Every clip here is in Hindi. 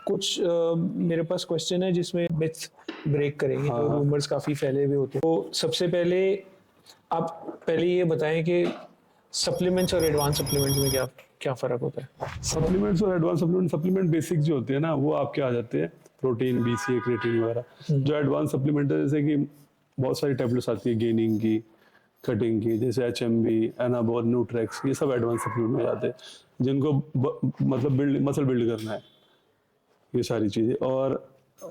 कुछ मेरे पास क्वेश्चन है जिसमें मिथ ब्रेक करेंगे। तो रूमर्स काफी फैले हुए होते हैं। तो सबसे पहले आप पहले ये बताएं कि सप्लीमेंट्स और एडवांस सप्लीमेंट्स में क्या क्या फर्क होता है? सप्लीमेंट्स और एडवांस सप्लीमेंट बेसिक जो होते हैं ना वो आपके आ जाते हैं, प्रोटीन, बीसीए, क्रिएटिन वगैरह। जो एडवांस सप्लीमेंट है जैसे कि बहुत सारी टैबलेट्स आती है गेनिंग की, कटिंग की, जैसे एचएमबी, एनाबॉल, न्यूट्रेक्स, ये सब एडवांस सप्लीमेंट में आते हैं जिनको मतलब मसल बिल्ड करना है, ये सारी चीजें। और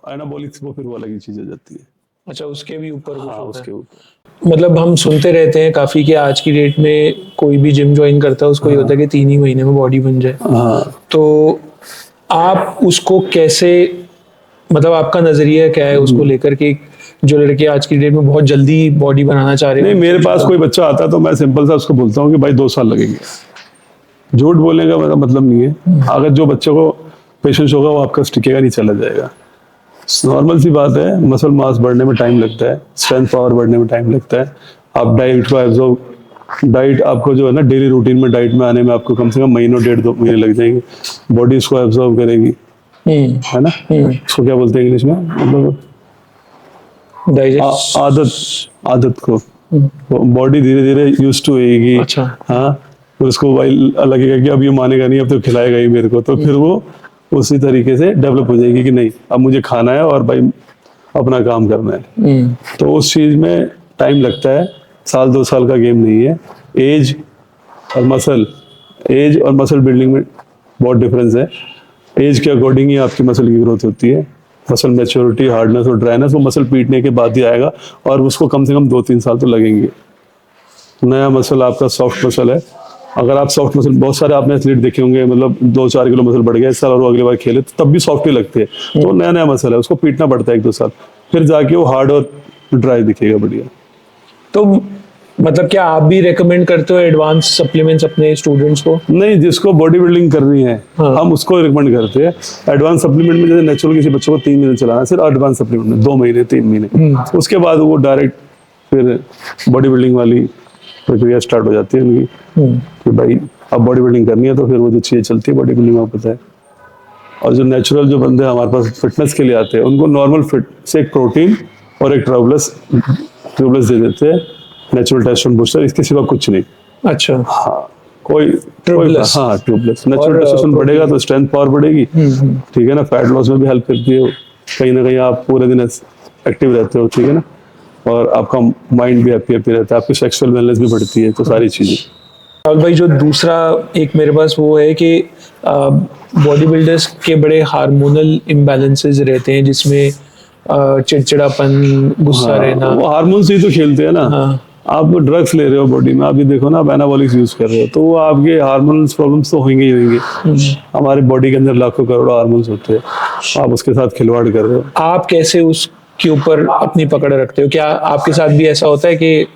एनाबॉलिक्स वो फिर वो अलग ही चीज आ जाती है। अच्छा, उसके भी ऊपर कुछ हाँ, होता उसके है? ऊपर मतलब हम सुनते रहते हैं काफी कि आज की डेट में कोई भी जिम ज्वाइन करता है उसको ये होता है कि 3 ही महीने में बॉडी बन जाए। हाँ। तो आप उसको कैसे, मतलब आपका नजरिया क्या है उसको लेकर के, जो लड़के आज की डेट में बहुत जल्दी बॉडी बनाना चाह रहे हैं? नहीं, मेरे पास कोई बच्चा आता है तो मैं सिंपल सा उसको बोलता हूँ कि भाई 2 साल लगेंगे। झूठ बोलने का मेरा मतलब नहीं है। अगर जो बच्चे को पेशेंस होगा वो आपका टिकेगा, नहीं चला जाएगा। नॉर्मल सी बात है, मसल मास बढ़ने में टाइम लगता है, स्ट्रेंथ पावर बढ़ने में टाइम लगता है। आप डाइट को एब्जॉर्ब, डाइट आपको जो है ना डेली रूटीन में डाइट में आने में आपको कम से कम महीनों 1.5-2 महीने लग जाएंगे। बॉडी इसको एब्जॉर्ब करेगी, है ना। इसको क्या बोलते हैं इंग्लिश में, मतलब आदत को बॉडी धीरे धीरे यूज टू होएगी। अच्छा। हाँ, फिर उसको भाई लगेगा कि अब ये मानेगा नहीं, अब तो खिलाएगा ही मेरे को, तो फिर वो उसी तरीके से डेवलप हो जाएगी कि नहीं अब मुझे खाना है और भाई अपना काम करना है। तो उस चीज में टाइम लगता है, 1-2 साल का गेम नहीं है। एज और मसल बिल्डिंग में बहुत डिफरेंस है। एज के अकॉर्डिंग ही आपकी मसल की ग्रोथ होती है। मसल मैच्योरिटी, हार्डनेस और ड्राइनेस वो मसल पीटने के बाद ही आएगा, और उसको कम से कम 2-3 साल तो लगेंगे। नया मसल आपका सॉफ्ट मसल है। अगर आप सॉफ्ट मसल, बहुत सारे आपने एथलीट देखे होंगे, मतलब 2-4 किलो मसल बढ़ गया इस साल और वो अगली बार खेले तो तब भी सॉफ्ट ही लगते हैं। तो नया नया मसल है, उसको पीटना पड़ता है 1-2 साल, फिर जाके वो हार्ड और ड्राई दिखेगा बढ़िया। तो मतलब क्या आप भी रेकमेंड करते हो एडवांस सप्लीमेंट्स अपने स्टूडेंट्स को? नहीं, जिसको बॉडी बिल्डिंग करनी है हम उसको रिकमेंड करते हैं। एडवांस सप्लीमेंट में जैसे नेचुरल किसी बच्चे को 3 महीने चलाना है, सिर्फ एडवांस सप्लीमेंट में 2 महीने 3 महीने, उसके बाद वो डायरेक्ट फिर बॉडी बिल्डिंग वाली प्रक्रिया स्टार्ट हो जाती है उनकी कि भाई अब बॉडी बिल्डिंग करनी है, तो फिर वो जो चीजें चलती है बॉडी बिल्डिंग में पता है। और जो नेचुरल जो बंदे हमारे पास फिटनेस के लिए आते हैं उनको नॉर्मल फिट से एक प्रोटीन और एक ट्यूबलेस दे देते हैं, नेचुरल टेस्टोस्टेरोन बूस्टर, इसके सिवा कुछ नहीं। अच्छा। हाँ, कोई ट्यूबलेस। हाँ, ट्यूबलेस। नेचुरल टेस्टोस्टेरोन बढ़ेगा तो स्ट्रेंथ पावर बढ़ेगी, ठीक है ना। फैट लॉस में भी हेल्प करती है, कहीं ना कहीं आप पूरे दिन एक्टिव रहते हो, ठीक है ना। और आपका माइंड भी हैप्पी रहता है, आपकी सेक्सुअल वेलनेस भी बढ़ती है, तो सारी चीजें। राहुल भाई, जो दूसरा एक मेरे पास वो है कि बॉडी बिल्डर्स के बड़े हार्मोनल इम्बैलेंसेस रहते हैं जिसमें चिड़चिड़ापन, गुस्सा रहना। वो हार्मोन्स ही तो खेलते हैं ना। हाँ। आप ड्रग्स ले रहे हो बॉडी में, आप ये देखो ना, आप एनाबॉलिक्स यूज कर रहे हो, तो वो आपके हार्मोनल प्रॉब्लम्स तो होंगे ही होंगे। हमारे बॉडी के अंदर लाखों करोड़ों हार्मोन्स होते हैं, आप उसके साथ खिलवाड़ कर रहे हो। आप कैसे उसके ऊपर अपनी पकड़ रखते हो? क्या आपके साथ भी ऐसा होता है कि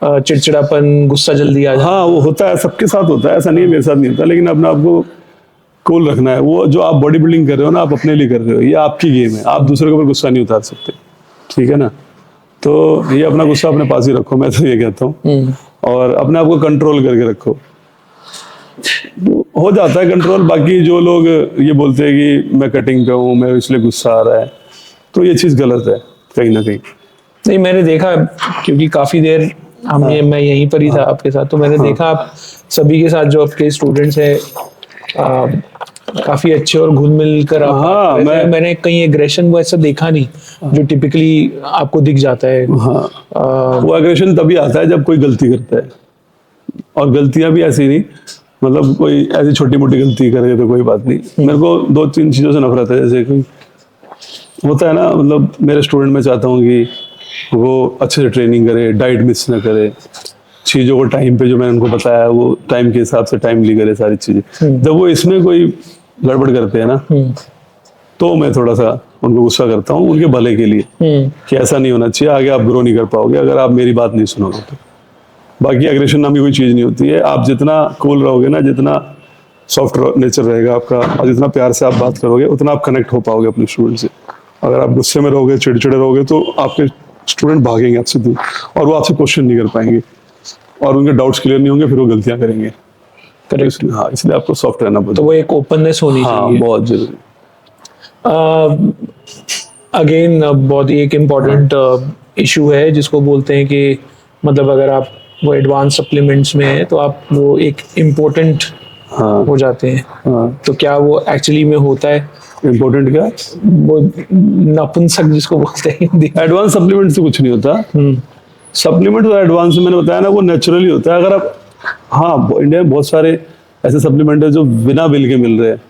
चिड़चिड़ापन, गुस्सा जल्दी आ जाता है? हाँ, वो होता है, सबके साथ होता है, ऐसा नहीं है मेरे साथ नहीं होता, लेकिन अपने आपको कूल रखना है। वो जो आप बॉडी बिल्डिंग कर रहे हो ना, आप अपने लिए कर रहे हो, ये आपकी गेम है, आप दूसरे के ऊपर गुस्सा नहीं उतार सकते, ठीक है ना। तो ये अपना गुस्सा अपने पास ही रखो, मैं तो ये कहता हूँ, और अपने आप को कंट्रोल करके रखो, हो जाता है कंट्रोल। बाकी जो लोग ये बोलते हैं कि मैं कटिंग पे हूँ, मैं इसलिए गुस्सा आ रहा है, तो ये चीज़ गलत है कहीं ना कहीं। नहीं, मैंने देखा, क्योंकि काफी देर मैं यहीं पर ही था आपके साथ, तो मैंने देखा आप सभी के साथ जो आपके स्टूडेंट्स हैं काफी अच्छे और घुल मिल कर आप मैंने कहीं एग्रेशन वो ऐसा देखा नहीं जो टिपिकली आपको दिख जाता है। वो एग्रेशन तभी आता है जब कोई गलती करता है, और गलतियां भी ऐसी नहीं, मतलब कोई ऐसी छोटी मोटी गलती करे तो कोई बात नहीं। मेरे को 2-3 चीजों से नफरत है। जैसे कोई होता है ना, मतलब मेरे स्टूडेंट में चाहता हूँ कि वो अच्छे से ट्रेनिंग करे, डाइट मिस ना करे, चीज़ों को टाइम पे जो मैंने उनको बताया वो टाइम के हिसाब से टाइमली करे सारी चीज़ें। जब वो इसमें कोई गड़बड़ करते हैं ना, तो मैं थोड़ा सा उनको गुस्सा करता हूँ, उनके भले के लिए, कि ऐसा नहीं होना चाहिए, आगे आप ग्रो नहीं कर पाओगे अगर आप मेरी बात नहीं सुनोगे तो। बाकी एग्रेशन नाम की कोई चीज़ नहीं होती है। आप जितना कूल रहोगे ना, जितना सॉफ्ट नेचर रहेगा आपका, और जितना प्यार से आप बात करोगे, उतना आप कनेक्ट हो पाओगे अपने स्टूडेंट से। अगर आप गुस्से में रहोगे, चिड़चिड़े रहोगे, तो आपके स्टूडेंट भागेंगे आपसे दूर, और वो आपसे क्वेश्चन नहीं कर पाएंगे, और उनके डाउट्स क्लियर नहीं होंगे, फिर वो गलतियां करेंगे। हाँ, इसलिए आपको सॉफ्ट रहना पड़ेगा। तो वो एक ओपननेस होनी चाहिए। बहुत जरूरी। अगेन बहुत ही एक इम्पॉर्टेंट इशू है जिसको बोलते हैं कि मतलब अगर आप वो एडवांस सप्लीमेंट्स में है तो आप वो एक इम्पोर्टेंट हाँ हो जाते हैं। हाँ। तो क्या वो एक्चुअली में होता है इम्पोर्टेंट क्या? वो नपुंसक जिसको बोलते हैं हिंदी? एडवांस सप्लीमेंट से कुछ नहीं होता। सप्लीमेंट तो एडवांस में मैंने बताया ना, वो नेचुरली होता है। अगर आप, हाँ, इंडिया में बहुत सारे ऐसे सप्लीमेंट है जो बिना बिल के मिल रहे हैं,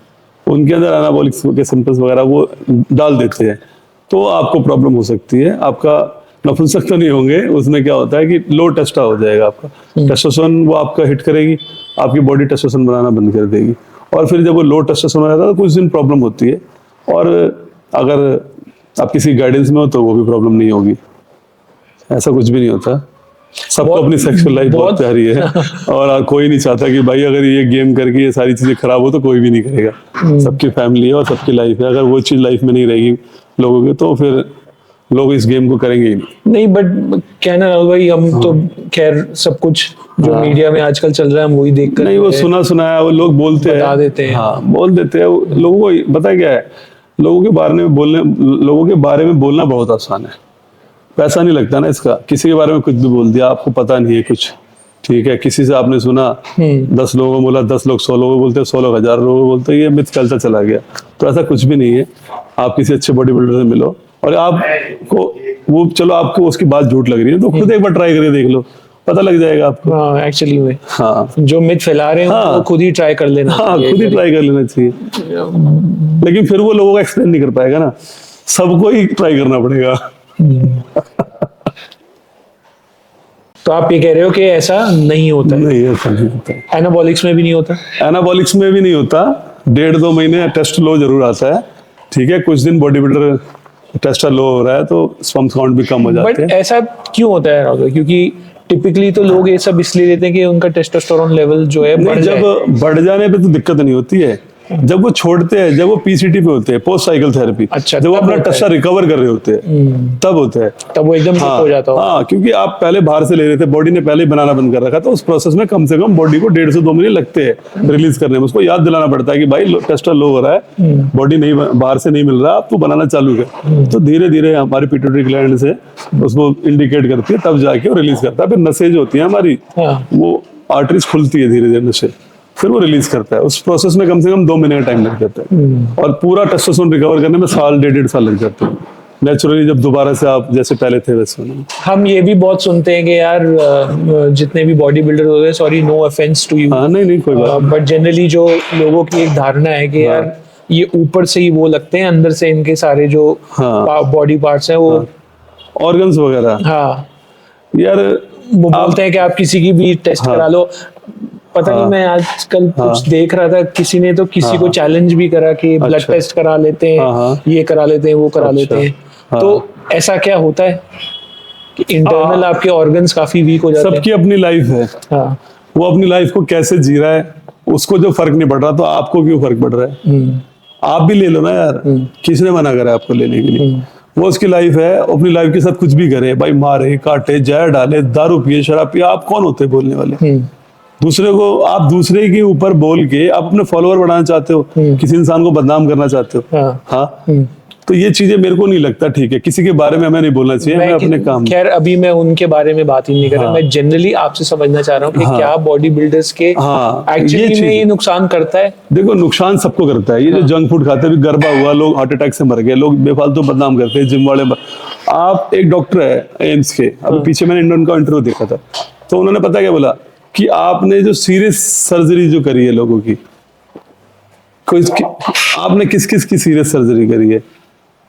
उनके अंदर एनाबॉलिक्स के सिम्टम्स वगैरह वो डाल देते हैं, तो आपको प्रॉब्लम हो सकती है। आपका नपुंसक तो नहीं होंगे, उसमें क्या होता है कि लो टेस्टा हो जाएगा आपका। टेस्टोस्टेरोन वो आपका हिट करेगी, आपकी बॉडी टेस्टोस्टेरोन बनाना बंद कर देगी, और फिर जब वो लो टेस्टोस्टेरोन हो जाता है तो कुछ दिन प्रॉब्लम होती है। और अगर आप किसी गाइडेंस में हो तो वो भी प्रॉब्लम नहीं होगी। ऐसा कुछ भी नहीं होता। सबको अपनी सेक्सुअल लाइफ बहुत प्यारी है, और कोई नहीं चाहता कि भाई अगर ये गेम करके ये सारी चीजें खराब हो, तो कोई भी नहीं करेगा। सबकी फैमिली है और सबकी लाइफ है। अगर वो चीज लाइफ में नहीं रहेगी लोगों की, तो फिर लोग इस गेम को करेंगे ही नहीं। बट कहना राहुल भाई, हम तो खैर सब कुछ जो मीडिया में आजकल चल रहा है हम वही देख कर नहीं, वो सुना है, वो लोग बोलते हैं, बता देते हैं। हाँ, बोल देते हैं। लोगों को पता क्या है, लोगों के बारे में बोलना बहुत आसान है। पैसा नहीं लगता ना इसका। किसी के बारे में कुछ भी बोल दिया, आपको पता नहीं है कुछ, ठीक है। किसी से आपने सुना, 10 लोगों को बोला, 10 लोग 100 लोगों को बोलते हैं, 100 लोग 1000 लोगों को बोलते हैं, ये मिथ चलता चला गया। तो ऐसा कुछ भी नहीं है। आप किसी अच्छे बॉडी बिल्डर से मिलो, और आपको वो, चलो आपको उसकी बात झूठ लग रही है तो खुद एक बार ट्राई करके देख लो, पता लग जाएगा आपको। हाँ, एक्चुअली में हाँ, जो मिथ फैला रहे हैं वो खुद ही ट्राई कर लेना। हाँ, खुद ही ट्राई कर लेना चाहिए। लेकिन फिर वो लोगों को एक्सप्लेन नहीं कर पाएगा ना, सबको ही ट्राई करना पड़ेगा। तो आप ये कह रहे हो कि ऐसा नहीं होता है? नहीं, ऐसा नहीं होता है। एनाबॉलिक्स में भी नहीं होता? एनाबॉलिक्स में भी नहीं होता। 1.5-2 महीने टेस्ट लो जरूर आता है, ठीक है। कुछ दिन बॉडी बिल्डर टेस्ट लो हो रहा है तो स्पर्म काउंट भी कम हो जाते हैं। बट ऐसा क्यों होता है राहुल? क्योंकि टिपिकली तो लोग ये सब इसलिए लेते हैं कि उनका टेस्टोस्टेरोन लेवल जो है बढ़ जाए। जब बढ़ जाने पे तो दिक्कत नहीं होती है। जब वो छोड़ते हैं, जब वो पीसीटी पे होते हैं, पोस्ट साइकिल थेरेपी, अच्छा, जब वो अपना टेस्टा रिकवर कर रहे होते हैं, तब होता है। तब वो एकदम हो जाता हो। हाँ, क्योंकि आप पहले बाहर से ले रहे थे, बॉडी ने पहले ही बनाना बंद कर रखा था। उस प्रोसेस में कम से कम बॉडी को 1.5 से 2 महीने लगते हैं रिलीज करने में। उसको याद दिलाना पड़ता है कि भाई टेस्टा लो हो रहा है, बॉडी नहीं, बाहर से नहीं मिल रहा, आप तो बनाना चालू कर। तो धीरे धीरे हमारी पिट्यूटरी ग्लैंड से उसको इंडिकेट करती है, तब जाके वो रिलीज करता है। फिर नसें जो होती है हमारी, वो आर्टरीज खुलती है धीरे धीरे नसें, फिर वो रिलीज करता है। उस प्रोसेस में कम से कम 2 महीने का टाइम लग जाता है, और पूरा टेस्टोस्टेरोन रिकवर करने में साल 1.5 साल लग जाते हैं। नेचुरली जब दोबारा से आप जैसे पहले थे वैसे होना। हम ये भी बहुत सुनते हैं कि यार जितने भी बॉडी बिल्डर होते हैं, sorry no offence to you, हाँ, नहीं कोई बात, बट जनरली जो लोगों की एक धारणा है कि यार ये ऊपर से ही वो लगते हैं, अंदर से इनके सारे जो बॉडी पार्ट्स हैं वो ऑर्गन्स वगैरह, हाँ यार वो बोलते हैं कि आप किसी की भी टेस्ट करा लो। पता नहीं, मैं आजकल कुछ देख रहा था, किसी ने तो किसी को चैलेंज भी करा कि ब्लड टेस्ट करा लेते हैं, ये करा लेते हैं, वो करा लेते हैं। तो ऐसा क्या होता है कि इंटरनल आपके ऑर्गन्स काफी वीक हो जाते हैं? सबकी अपनी लाइफ है, वो अपनी लाइफ को कैसे जी रहा है, उसको जो फर्क नहीं पड़ रहा, तो आपको क्यों फर्क पड़ रहा है? आप भी ले लो ना यार, किसने मना करा आपको लेने के लिए? वो उसकी लाइफ है, अपनी लाइफ के साथ कुछ भी करे, भाई मारे काटे, जहर डाले, दारू पिए, शराब पिए, आप कौन होते बोलने वाले? दूसरे को, आप दूसरे के ऊपर बोल के आप अपने फॉलोअर बढ़ाना चाहते हो, किसी इंसान को बदनाम करना चाहते हो। हाँ, तो ये चीजें मेरे को नहीं लगता ठीक है। किसी के बारे में हमें नहीं बोलना चाहिए, मैं अपने काम। खैर अभी मैं उनके बारे में बात ही नहीं कर रहा, मैं जनरली आपसे समझना चाह रहा हूँ कि क्या बॉडी बिल्डर्स के एक्चुअली में ये नुकसान करता है? देखो, नुकसान सबको करता है। ये जो जंक फूड खाते हैं, गरबा हुआ, लोग हार्ट अटैक से मर गए, लोग बेफालतू बदनाम करते हैं, जिम वाले। आप एक डॉक्टर है एम्स के, अभी पीछे मैंने उनका इंटरव्यू देखा था, तो उन्होंने पता क्या बोला कि आपने जो सीरियस सर्जरी जो करी है लोगों की, आपने किस किस की सीरियस सर्जरी करी है?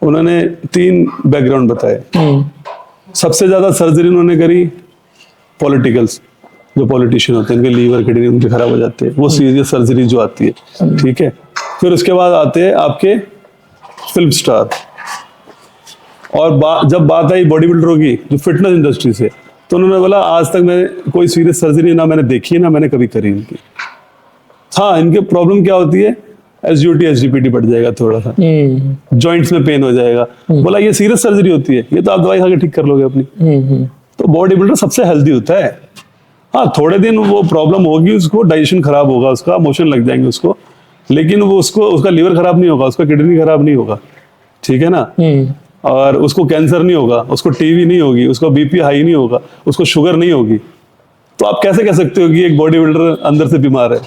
उन्होंने 3 बैकग्राउंड बताए। सबसे ज्यादा सर्जरी उन्होंने करी पॉलिटिकल्स, जो पॉलिटिशियन होते हैं, इनके लीवर किडनी उनके खराब हो जाते हैं, वो सीरियस सर्जरी जो आती है, ठीक है। फिर उसके बाद आते हैं आपके फिल्म स्टार, और जब बात आई बॉडी बिल्डरों की जो फिटनेस इंडस्ट्री से, तो उन्होंने बोला आज तक मैंने कोई सीरियस सर्जरी ना मैंने देखी है, ना मैंने कभी करी इनकी। हाँ, इनके प्रॉब्लम क्या होती है, SGOT SGPT बढ़ जाएगा थोड़ा सा, जॉइंट्स में पेन हो जाएगा। बोला ये सीरियस सर्जरी होती है, ये तो आप दवाई खा के ठीक कर लोगे अपनी। तो बॉडी बिल्डर सबसे हेल्दी होता है। हाँ, थोड़े दिन वो प्रॉब्लम होगी, उसको डाइजेशन खराब होगा, उसका मोशन लग जाएंगे उसको, लेकिन वो उसका लीवर खराब नहीं होगा, उसका किडनी खराब नहीं होगा। ठीक है ना, और उसको कैंसर नहीं होगा, उसको टीबी नहीं होगी, उसको बीपी हाई नहीं होगा, उसको शुगर नहीं होगी, तो आप कैसे कह सकते हो कि एक बॉडी बिल्डर अंदर से बीमार है?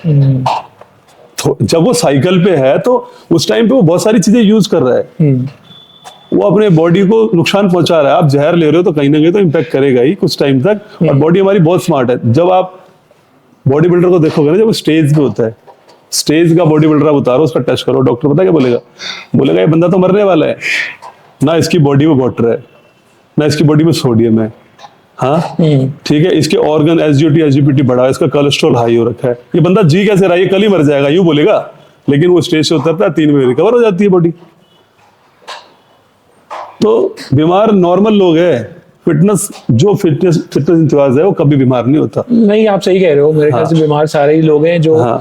तो जब वो साइकिल पे है तो उस टाइम पे वो बहुत सारी चीजें यूज कर रहा है, वो अपने बॉडी को नुकसान पहुंचा रहा है। आप जहर ले रहे हो तो कहीं ना कहीं तो इम्पैक्ट करेगा ही कुछ टाइम तक, और बॉडी हमारी बहुत स्मार्ट है। जब आप बॉडी बिल्डर को देखोगे ना, जब वो स्टेज पे होता है, स्टेज का बॉडी बिल्डर आप उतारो, उसका टेस्ट करो, डॉक्टर पता क्या बोलेगा? बोलेगा ये बंदा तो मरने वाला है ना, इसकी बॉडी में वाटर है ना, इसकी बॉडी में सोडियम है, हाँ ठीक है, इसके ऑर्गन एसजीओटी एसजीपीटी बढ़ा है, इसका कोलेस्ट्रॉल हाई हो रखा है, ये बंदा जी कैसे रहा है, ये कल ही मर जाएगा, यूं बोलेगा। लेकिन वो स्टेज से उतरता है, 3 महीने रिकवर हो जाती है बॉडी। तो बीमार नॉर्मल लोग हैं, फिटनेस इंतजाज है वो कभी बीमार नहीं होता। नहीं, आप सही कह रहे हो, मेरे ख्याल से बीमार सारे ही लोग हैं जो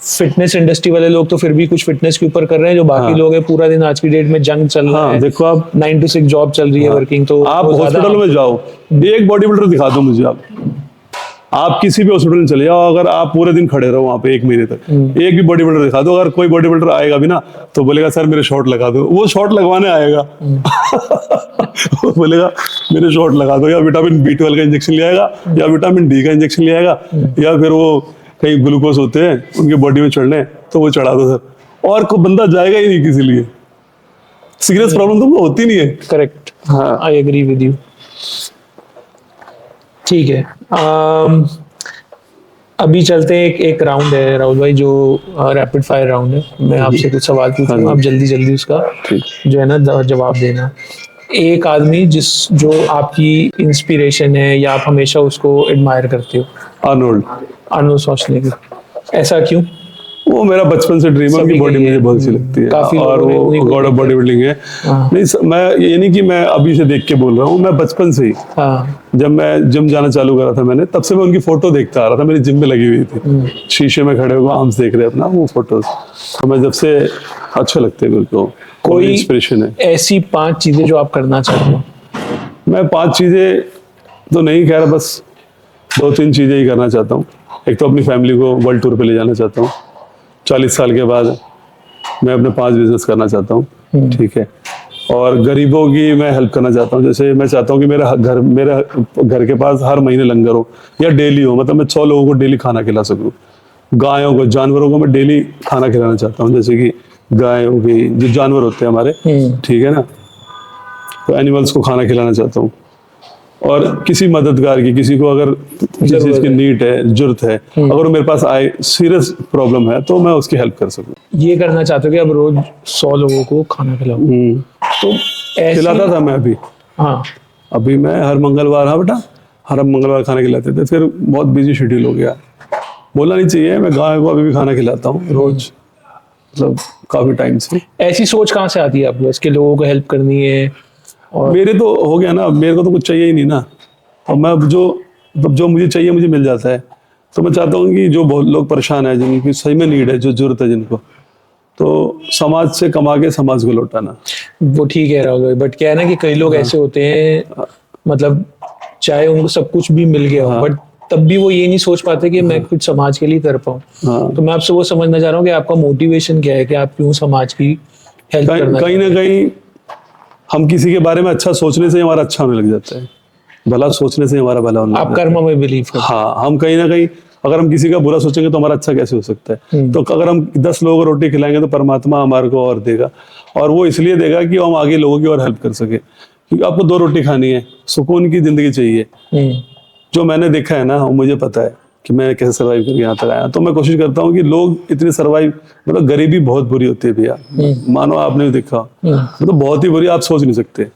फिटनेस इंडस्ट्री वाले लोग तो फिर भी कुछ फिटनेस के ऊपर कर रहे हैं, जो बाकी लोग हैं पूरा दिन आज की डेट में जंग चल रहा है। देखो आप 9 to 6 जॉब चल रही है, वर्किंग, तो आप हॉस्पिटल में जाओ, एक बॉडी बिल्डर दिखा दो मुझे, आप किसी भी हॉस्पिटल में चले जाओ, अगर आप पूरे दिन खड़े रहो वहां पे 1 महीने तक, एक भी बॉडी बिल्डर दिखा दो, अगर कोई बॉडी बिल्डर आएगा भी ना तो बोलेगा सर मेरे शॉट लगा दो, वो शॉट लगवाने आएगा वो बोलेगा मेरे शॉट लगा दो, या विटामिन B12 का इंजेक्शन ले आएगा, या विटामिन D का इंजेक्शन ले आएगा, या फिर वो कई ग्लूकोज होते हैं उनके बॉडी में चढ़ने, तो वो चढ़ा दो सर, और कोई बंदा जाएगा ही नहीं किसी लिए। सीरियस प्रॉब्लम तो होती नहीं है। करेक्ट, हाँ, आई एग्री विद यू। ठीक है, अभी चलते हैं, एक राउंड है राहुल भाई, जो रैपिड फायर राउंड है। मैं आपसे कुछ सवाल पूछूंगा, आप जल्दी जल्दी उसका जो है ना जवाब देना। एक आदमी जो आपकी इंस्पिरेशन है या आप हमेशा उसको एडमायर करते हो? Arnold Schwarzenegger. ऐसा क्यों? वो मेरा बचपन से ड्रीम है, बॉडी मुझे बहुत अच्छी लगती है, और वो गॉड ऑफ बॉडी बिल्डिंग है। नहीं, मैं ये नहीं कि मैं अभी से देख के बोल रहा हूँ, मैं बचपन से ही, जब मैं जिम जाना चालू करा था मैंने, तब से मैं उनकी फोटो देखता आ रहा था, मेरी जिम में लगी हुई थी, शीशे में खड़े हुए आर्म्स देख रहे अपना, वो फोटोज तो मैं जब से अच्छे लगते हैं मेरे को। कोई इंस्पिरेशन है? ऐसी 5 चीजें जो आप करना चाहते हो? मैं 5 चीजें तो नहीं कह रहा, बस 2-3 चीजें ही करना चाहता हूँ। एक तो अपनी फैमिली को वर्ल्ड टूर पे ले जाना चाहता हूँ, 40 साल के बाद मैं अपने 5 बिजनेस करना चाहता हूँ, ठीक है, और गरीबों की मैं हेल्प करना चाहता हूँ। जैसे मैं चाहता हूँ कि मेरे घर के पास हर महीने लंगर हो, या डेली हो, मतलब मैं 100 लोगों को डेली खाना खिला सकूँ। गायों को, जानवरों को मैं डेली खाना खिलाना चाहता हूँ, जैसे कि गाय हो गई, जो जानवर होते हैं हमारे, ठीक है ना, तो एनिमल्स को खाना खिलाना चाहता हूँ। और किसी मददगार की, किसी को अगर किसी चीज की नीड है, जरूरत है, अगर वो मेरे पास आए, सीरियस प्रॉब्लम है, तो मैं उसकी हेल्प कर सकूं। ये करना चाहते हो कि अब रोज 100 लोगों को खाना खिलाऊं? तो खिलाता था मैं अभी, हाँ, अभी मैं हर मंगलवार, हाँ बेटा, हर मंगलवार खाना खिलाते थे, फिर बहुत बिजी शेड्यूल हो गया, बोलना नहीं चाहिए, मैं गाय को अभी भी खाना खिलाता हूँ रोज, मतलब काफी टाइम से। ऐसी सोच कहाँ से आती है आपको, इसके लोगों को हेल्प करनी है? और मेरे तो हो गया ना, मेरे को तो कुछ चाहिए ही नहीं ना, और मैं जो मुझे चाहिए मुझे मिल जाता है। तो मैं चाहता हूँ कि जो बहुत लोग परेशान है, जिनकी सही में नीड है, जो जरूरत है जिनको, तो समाज से कमा के समाज को लौटाना। वो ठीक है राहुल, बट क्या है ना कि कई लोग ऐसे होते हैं, मतलब चाहे उनको सब कुछ भी मिल गया हो, बट तब भी वो ये नहीं सोच पाते कि मैं कुछ समाज के लिए कर पाऊँ। तो मैं आपसे वो समझना चाह रहा हूँ कि आपका मोटिवेशन क्या है, कि आप क्यों समाज की हेल्प करना? कहीं ना कहीं हम किसी के बारे में अच्छा सोचने से हमारा अच्छा होने लग जाता है, भला सोचने से हमारा भला होने लगता है। आप कर्म में बिलीव करते हैं? हाँ, हम कहीं ना कहीं अगर हम किसी का बुरा सोचेंगे तो हमारा अच्छा कैसे हो सकता है? तो अगर हम 10 लोगों को रोटी खिलाएंगे तो परमात्मा हमारे को और देगा, और वो इसलिए देगा कि हम आगे लोगों की और हेल्प कर सके। क्योंकि आपको 2 रोटी खानी है, सुकून की जिंदगी चाहिए। जो मैंने देखा है ना, वो मुझे पता है कि मैं कैसे सर्वाइव करके यहाँ तक आया। तो मैं कोशिश करता हूँ कि लोग इतने सर्वाइव, मतलब गरीबी बहुत बुरी होती है भैया, मानो आपने भी देखा, मतलब बहुत ही बुरी, आप सोच नहीं सकते,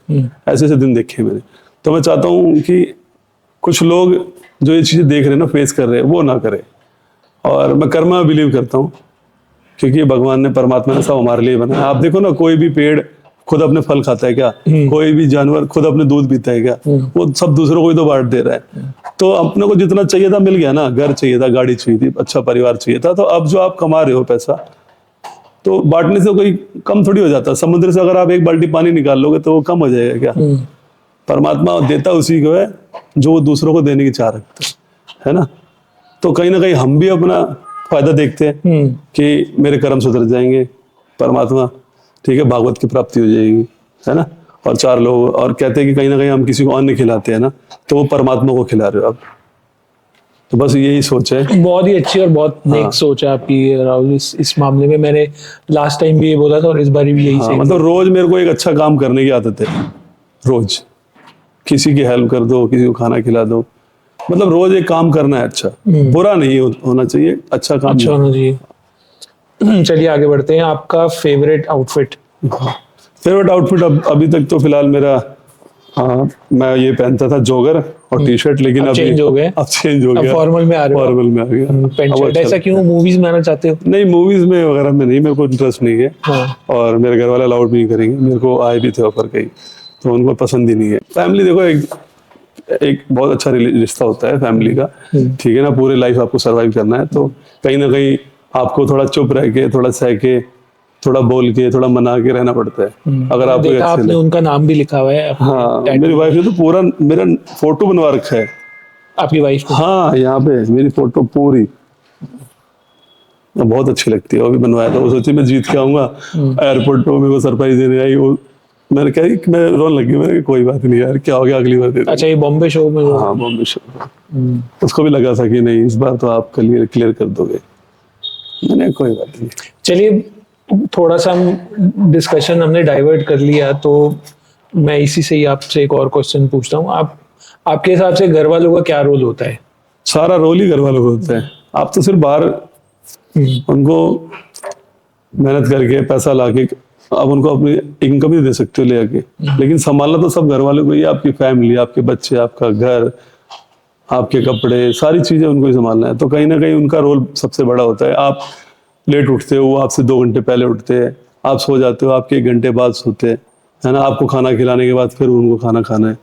ऐसे ऐसे दिन देखे मैंने। तो मैं चाहता हूँ कि कुछ लोग जो ये चीजें देख रहे हैं ना, फेस कर रहे हैं, वो ना करे। और मैं कर्म में बिलीव करता हूँ, क्योंकि भगवान ने, परमात्मा ने सब हमारे लिए बनाया। आप देखो ना, कोई भी पेड़ खुद अपने फल खाता है क्या? कोई भी जानवर खुद अपने दूध पीता है क्या? वो सब दूसरों को ही तो बांट दे रहा है। तो अपने को जितना चाहिए था मिल गया ना, घर चाहिए था, गाड़ी चाहिए थी, अच्छा परिवार चाहिए था। तो अब जो आप कमा रहे हो पैसा, तो बांटने से कोई कम थोड़ी हो जाता। समुद्र से अगर आप 1 बाल्टी पानी निकाल लोगे तो वो कम हो जाएगा क्या? परमात्मा देता उसी को है जो वो दूसरों को देने की चाह रखता है ना। तो कहीं ना कहीं हम भी अपना फायदा देखते हैं कि मेरे कर्म सुधर जाएंगे, परमात्मा ठीक है, भागवत की प्राप्ति हो जाएगी, है ना। और 4 लोग, और कहते हैं कि कहीं ना कहीं हम किसी को अन्न खिलाते हैं ना, तो वो परमात्मा को खिला रहे हो आप। तो बस यही सोच है। बहुत ही अच्छी और बहुत नेक हाँ। सोच है आपकी राहुल इस मामले में। मैंने लास्ट टाइम भी ये बोला था और इस बार भी यही हाँ, सही। मतलब रोज मेरे को एक अच्छा काम करने की आदत है। रोज किसी की हेल्प कर दो, किसी को खाना खिला दो, मतलब रोज एक काम करना है अच्छा, बुरा नहीं होना चाहिए, अच्छा काम। अच्छा होना चाहिए। चलिए आगे बढ़ते हैं। आपका फेवरेट आउटफिट? फेवरेट आउटफिट अभी तक तो फिलहाल मेरा, हाँ, मैं ये पहनता था जॉगर और टी शर्ट, लेकिन अब अभी चेंज हो गए, अब चेंज हो अब गया, फॉर्मल में आ रहे हो। फॉर्मल में आ गया। पेंट अब शर्ट अच्छा ऐसा लगता क्यों? है। मूवीज में आना चाहते हो? नहीं, मूवीज में वगैरह में नहीं, मेरे को इंटरेस्ट नहीं है। हाँ। और मेरे घर वाले अलाउड भी नहीं करेंगे। मेरे को आए भी थे ऑफर कई, तो उनको पसंद ही नहीं है। फैमिली देखो, एक बहुत अच्छा रिश्ता होता है फैमिली का, ठीक है ना। पूरे लाइफ आपको सरवाइव करना है, तो कहीं ना कहीं आपको थोड़ा चुप रह के, थोड़ा सह के, थोड़ा बोल के, थोड़ा मना के रहना पड़ता है, अगर आपको देखा अच्छे आपने लगे। उनका नाम भी लिखा हुआ है अपने हाँ, tattoo मेरी में। वाइफ ने तो पूरा मेरा फोटो बनवा रखा है। आपकी वाइफ ने? हाँ, यहाँ पे मेरी फोटो पूरी बहुत अच्छी लगती है। वो भी बनवाया था, वो सोची मैं जीत के आऊंगा, एयरपोर्ट पे मेरे को सरप्राइज देने आई वो। मैंने कहा कि मैं रोने लगी, मैंने कहा कोई बात नहीं यार, क्या हो गया, अगली बार दे दूंगा। अच्छा, ये बॉम्बे शो में वो- हाँ, बॉम्बे शो। उसको भी लगा था कि नहीं, इस बार तो आप क्लियर कर दोगे। मैंने कोई बात नहीं। चलिए, थोड़ा सा हम डिस्कशन हमने डाइवर्ट कर लिया, तो मैं इसी से ही आपसे एक और क्वेश्चन पूछता हूँ। आपके हिसाब से घर वालों का क्या रोल होता है? सारा रोल ही घर वालों को होता है। आप तो सिर्फ बाहर उनको मेहनत करके पैसा लाके आप उनको अपनी इनकम ही दे सकते हो ले आके, लेकिन संभालना तो सब घर वालों को ही। आपकी फैमिली, आपके बच्चे, आपका घर, आपके कपड़े, सारी चीजें उनको ही संभालना है। तो कहीं ना कहीं उनका रोल सबसे बड़ा होता है। आप लेट उठते हो, वो आपसे 2 घंटे पहले उठते हैं। आप सो जाते हो, आपके 1 घंटे बाद सोते हैं, है ना। आपको खाना खिलाने के बाद फिर उनको खाना खाना है।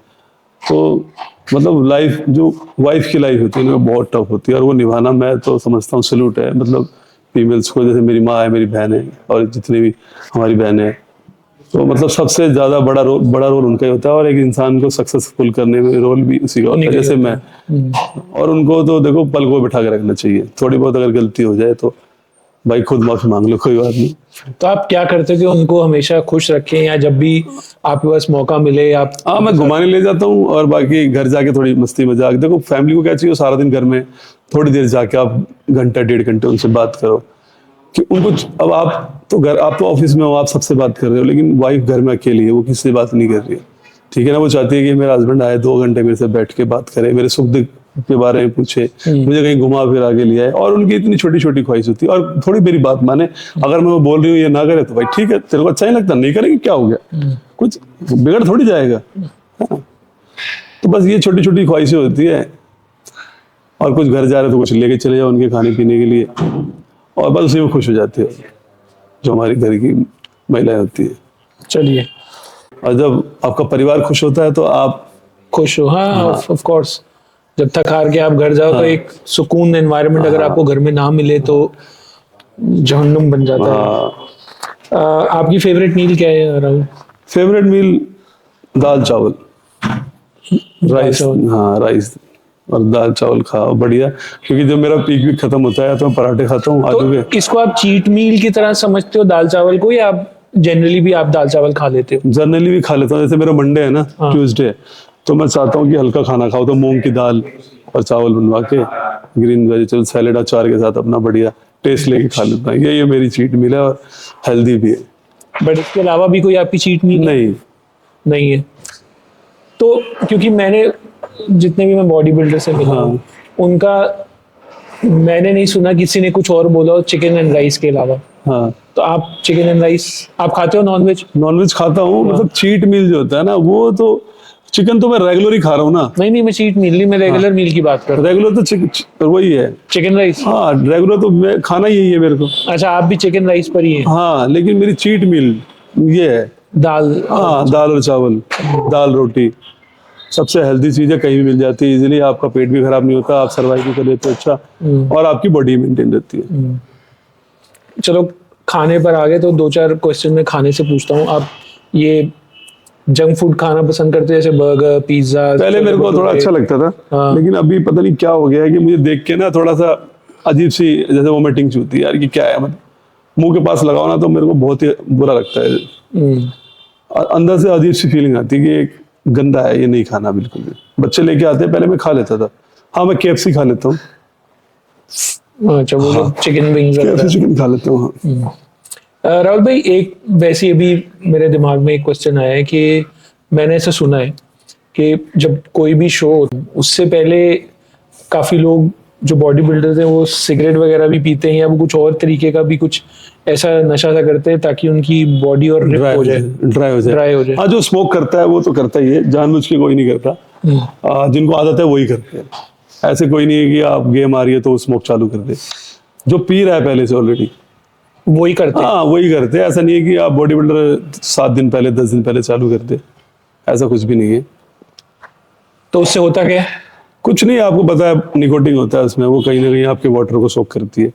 तो मतलब लाइफ, जो वाइफ की लाइफ होती है ना, बहुत टफ होती है, और वो निभाना, मैं तो समझता हूँ सल्यूट है मतलब फीमेल्स को। जैसे मेरी माँ है, मेरी बहन है, और जितनी भी हमारी बहनें हैं, तो मतलब सबसे ज्यादा बड़ा रोल उनका ही होता है। और एक इंसान को सक्सेसफुल करने में रोल भी उसी का होता है, जैसे मैं। और उनको तो देखो पल को बिठा के रखना चाहिए। थोड़ी बहुत अगर गलती हो जाए तो भाई खुद माफी मांग लो, कोई बात नहीं। तो आप क्या करते हो कि उनको हमेशा खुश रखें, या जब भी आपके पास मौका मिले आप? हाँ, मैं घुमाने ले जाता हूँ, और बाकी घर जाके थोड़ी मस्ती मजाक। देखो फैमिली को क्या चाहिए, सारा दिन घर में, थोड़ी देर जाके आप घंटा 1.5 घंटे उनसे बात करो कि उनको। अब आप तो ऑफिस में हो, आप सबसे बात कर रहे हो, लेकिन वाइफ घर में अकेली है, वो किसी से बात नहीं कर रही है, ठीक है ना। वो चाहती है कि मेरा हस्बैंड आए, 2 घंटे मेरे से बैठ के बात करे, मेरे सुख दुख के बारे में पूछे, मुझे कहीं घुमा फिरा के लिया है। और उनकी इतनी छोटी छोटी ख्वाहिश होती है, और थोड़ी मेरी बात माने। अगर मैं वो बोल रही हूँ ये ना करे, तो भाई ठीक है, तेरे को अच्छा नहीं लगता, नहीं करेंगे, क्या हो गया, कुछ बिगड़ थोड़ी जाएगा। हाँ। तो बस ये छोटी छोटी ख्वाहिशें होती है। और कुछ घर जा रहे तो कुछ लेके चले जाओ उनके खाने पीने के लिए, और बस उसी में खुश हो जाते हैं जो हमारी घर की महिलाएं होती है। चलिए। और जब आपका परिवार खुश होता है तो आप खुश हो। हाँ, ऑफ कोर्स। जब थक हार के आप घर जाओ तो एक सुकून एनवायरनमेंट अगर आपको घर में ना मिले तो जहन्नुम बन जाता है। आपकी फेवरेट मील क्या है राहुल? फेवरेट मील दाल चावल, राइस। हाँ, राइस और दाल चावल खाओ बढ़िया। क्योंकि जब मेरा पीक भी खत्म होता है तो मैं पराठे खाता हूँ आलू के। तो इसको आप चीट मील की तरह समझते हो दाल चावल को, या आप जनरली भी आप दाल चावल खा लेते हो? जनरली भी खा लेता हूँ। जैसे मेरा मंडे है ना, ट्यूसडे, तो मैं चाहता हूँ कि हल्का खाना खाओ, तो मूंग की दाल और चावल बनवा के ग्रीन वेजिटेबल सैलेड अचार के साथ अपना बढ़िया टेस्ट लेके खा लेता हूँ। ये मेरी चीट मील है, और हेल्दी भी है। बट इसके अलावा भी कोई आपकी चीट मील नहीं है? तो क्योंकि मैंने जितने भी मैं बॉडी बिल्डर से मिला हूं, उनका मैंने नहीं सुना किसी ने कुछ और बोला चिकन एंड राइस के अलावा। हाँ, तो आप चिकन एंड राइस आप खाते हो? नॉनवेज? नॉनवेज खाता हूँ। मतलब चीट मील जो होता है ना, वो तो चिकन तो मैं रेगुलर ही खा रहा हूँ ना। नहीं, मैं चीट मील नहीं, मैं रेगुलर मील की बात कर रहा हूँ। रेगुलर तो वही है, चिकन राइस। हाँ, रेगुलर तो मैं खाना यही है मेरे को। अच्छा, आप भी चिकन राइस पर ही है? हाँ, लेकिन मेरी चीट मील ये है दाल। हाँ, दाल और चावल, दाल रोटी सबसे हेल्दी चीज है, कहीं भी मिल जाती है इजीली। आपका पेट भी खराब नहीं होता, आप सर्वाइव भी कर लेते हो अच्छा, और आपकी बॉडी मेंटेन रहती है। चलो खाने पर आ गए तो 2-4 क्वेश्चन मैं खाने से पूछता हूँ। आप ये जंक फूड खाना पसंद करते हैं, जैसे बर्गर, पिज्जा? पहले मेरे को थोड़ा अच्छा लगता था, लेकिन अभी पता नहीं क्या हो गया है कि मुझे देख के ना थोड़ा सा अजीब सी जैसे वोमिटिंग होती है यार, कि क्या है मतलब। मुंह के पास लगाओ ना तो मेरे को बहुत ही बुरा लगता है। अंदर से अजीब सी फीलिंग आती है कि एक गंदा है, ये नहीं खाना बिल्कुल भी। बच्चे लेके आते हैं, पहले मैं खा लेता था। हाँ, मैं KFC खा लेता हूँ, अच्छा वो जो चिकन विंग्स KFC चिकन खा लेता हूँ। हाँ। राहुल भाई, एक वैसे अभी मेरे दिमाग में एक क्वेश्चन आया है कि मैंने ऐसा सुना है कि जब कोई भी शो उससे पहले काफी लोग जो बॉडी बिल्डर्स हैं वो सिगरेट वगैरह भी पीते हैं या वो कुछ और तरीके का भी कुछ ऐसा नशा सा करते हैं ताकि उनकी बॉडी और रिप हो जाए, ड्राई हो जाए। हाँ, जो स्मोक करता है वो तो करता ही है, जानबूझ के कोई नहीं करता। जिनको आदत है वही करते हैं। ऐसे कोई नहीं है कि आप गेम आ रही है तो स्मोक चालू कर दे। जो पी रहा है पहले से ऑलरेडी वही करते हैं। हाँ, वही करते हैं। ऐसा नहीं है कि आप बॉडी बिल्डर 7 दिन पहले 10 दिन पहले चालू कर दे, ऐसा कुछ भी नहीं है। तो उससे होता क्या है? कुछ नहीं, आपको पता है निकोटिन होता है उसमें, वो कहीं ना कहीं आपके वाटर को सोक करती है,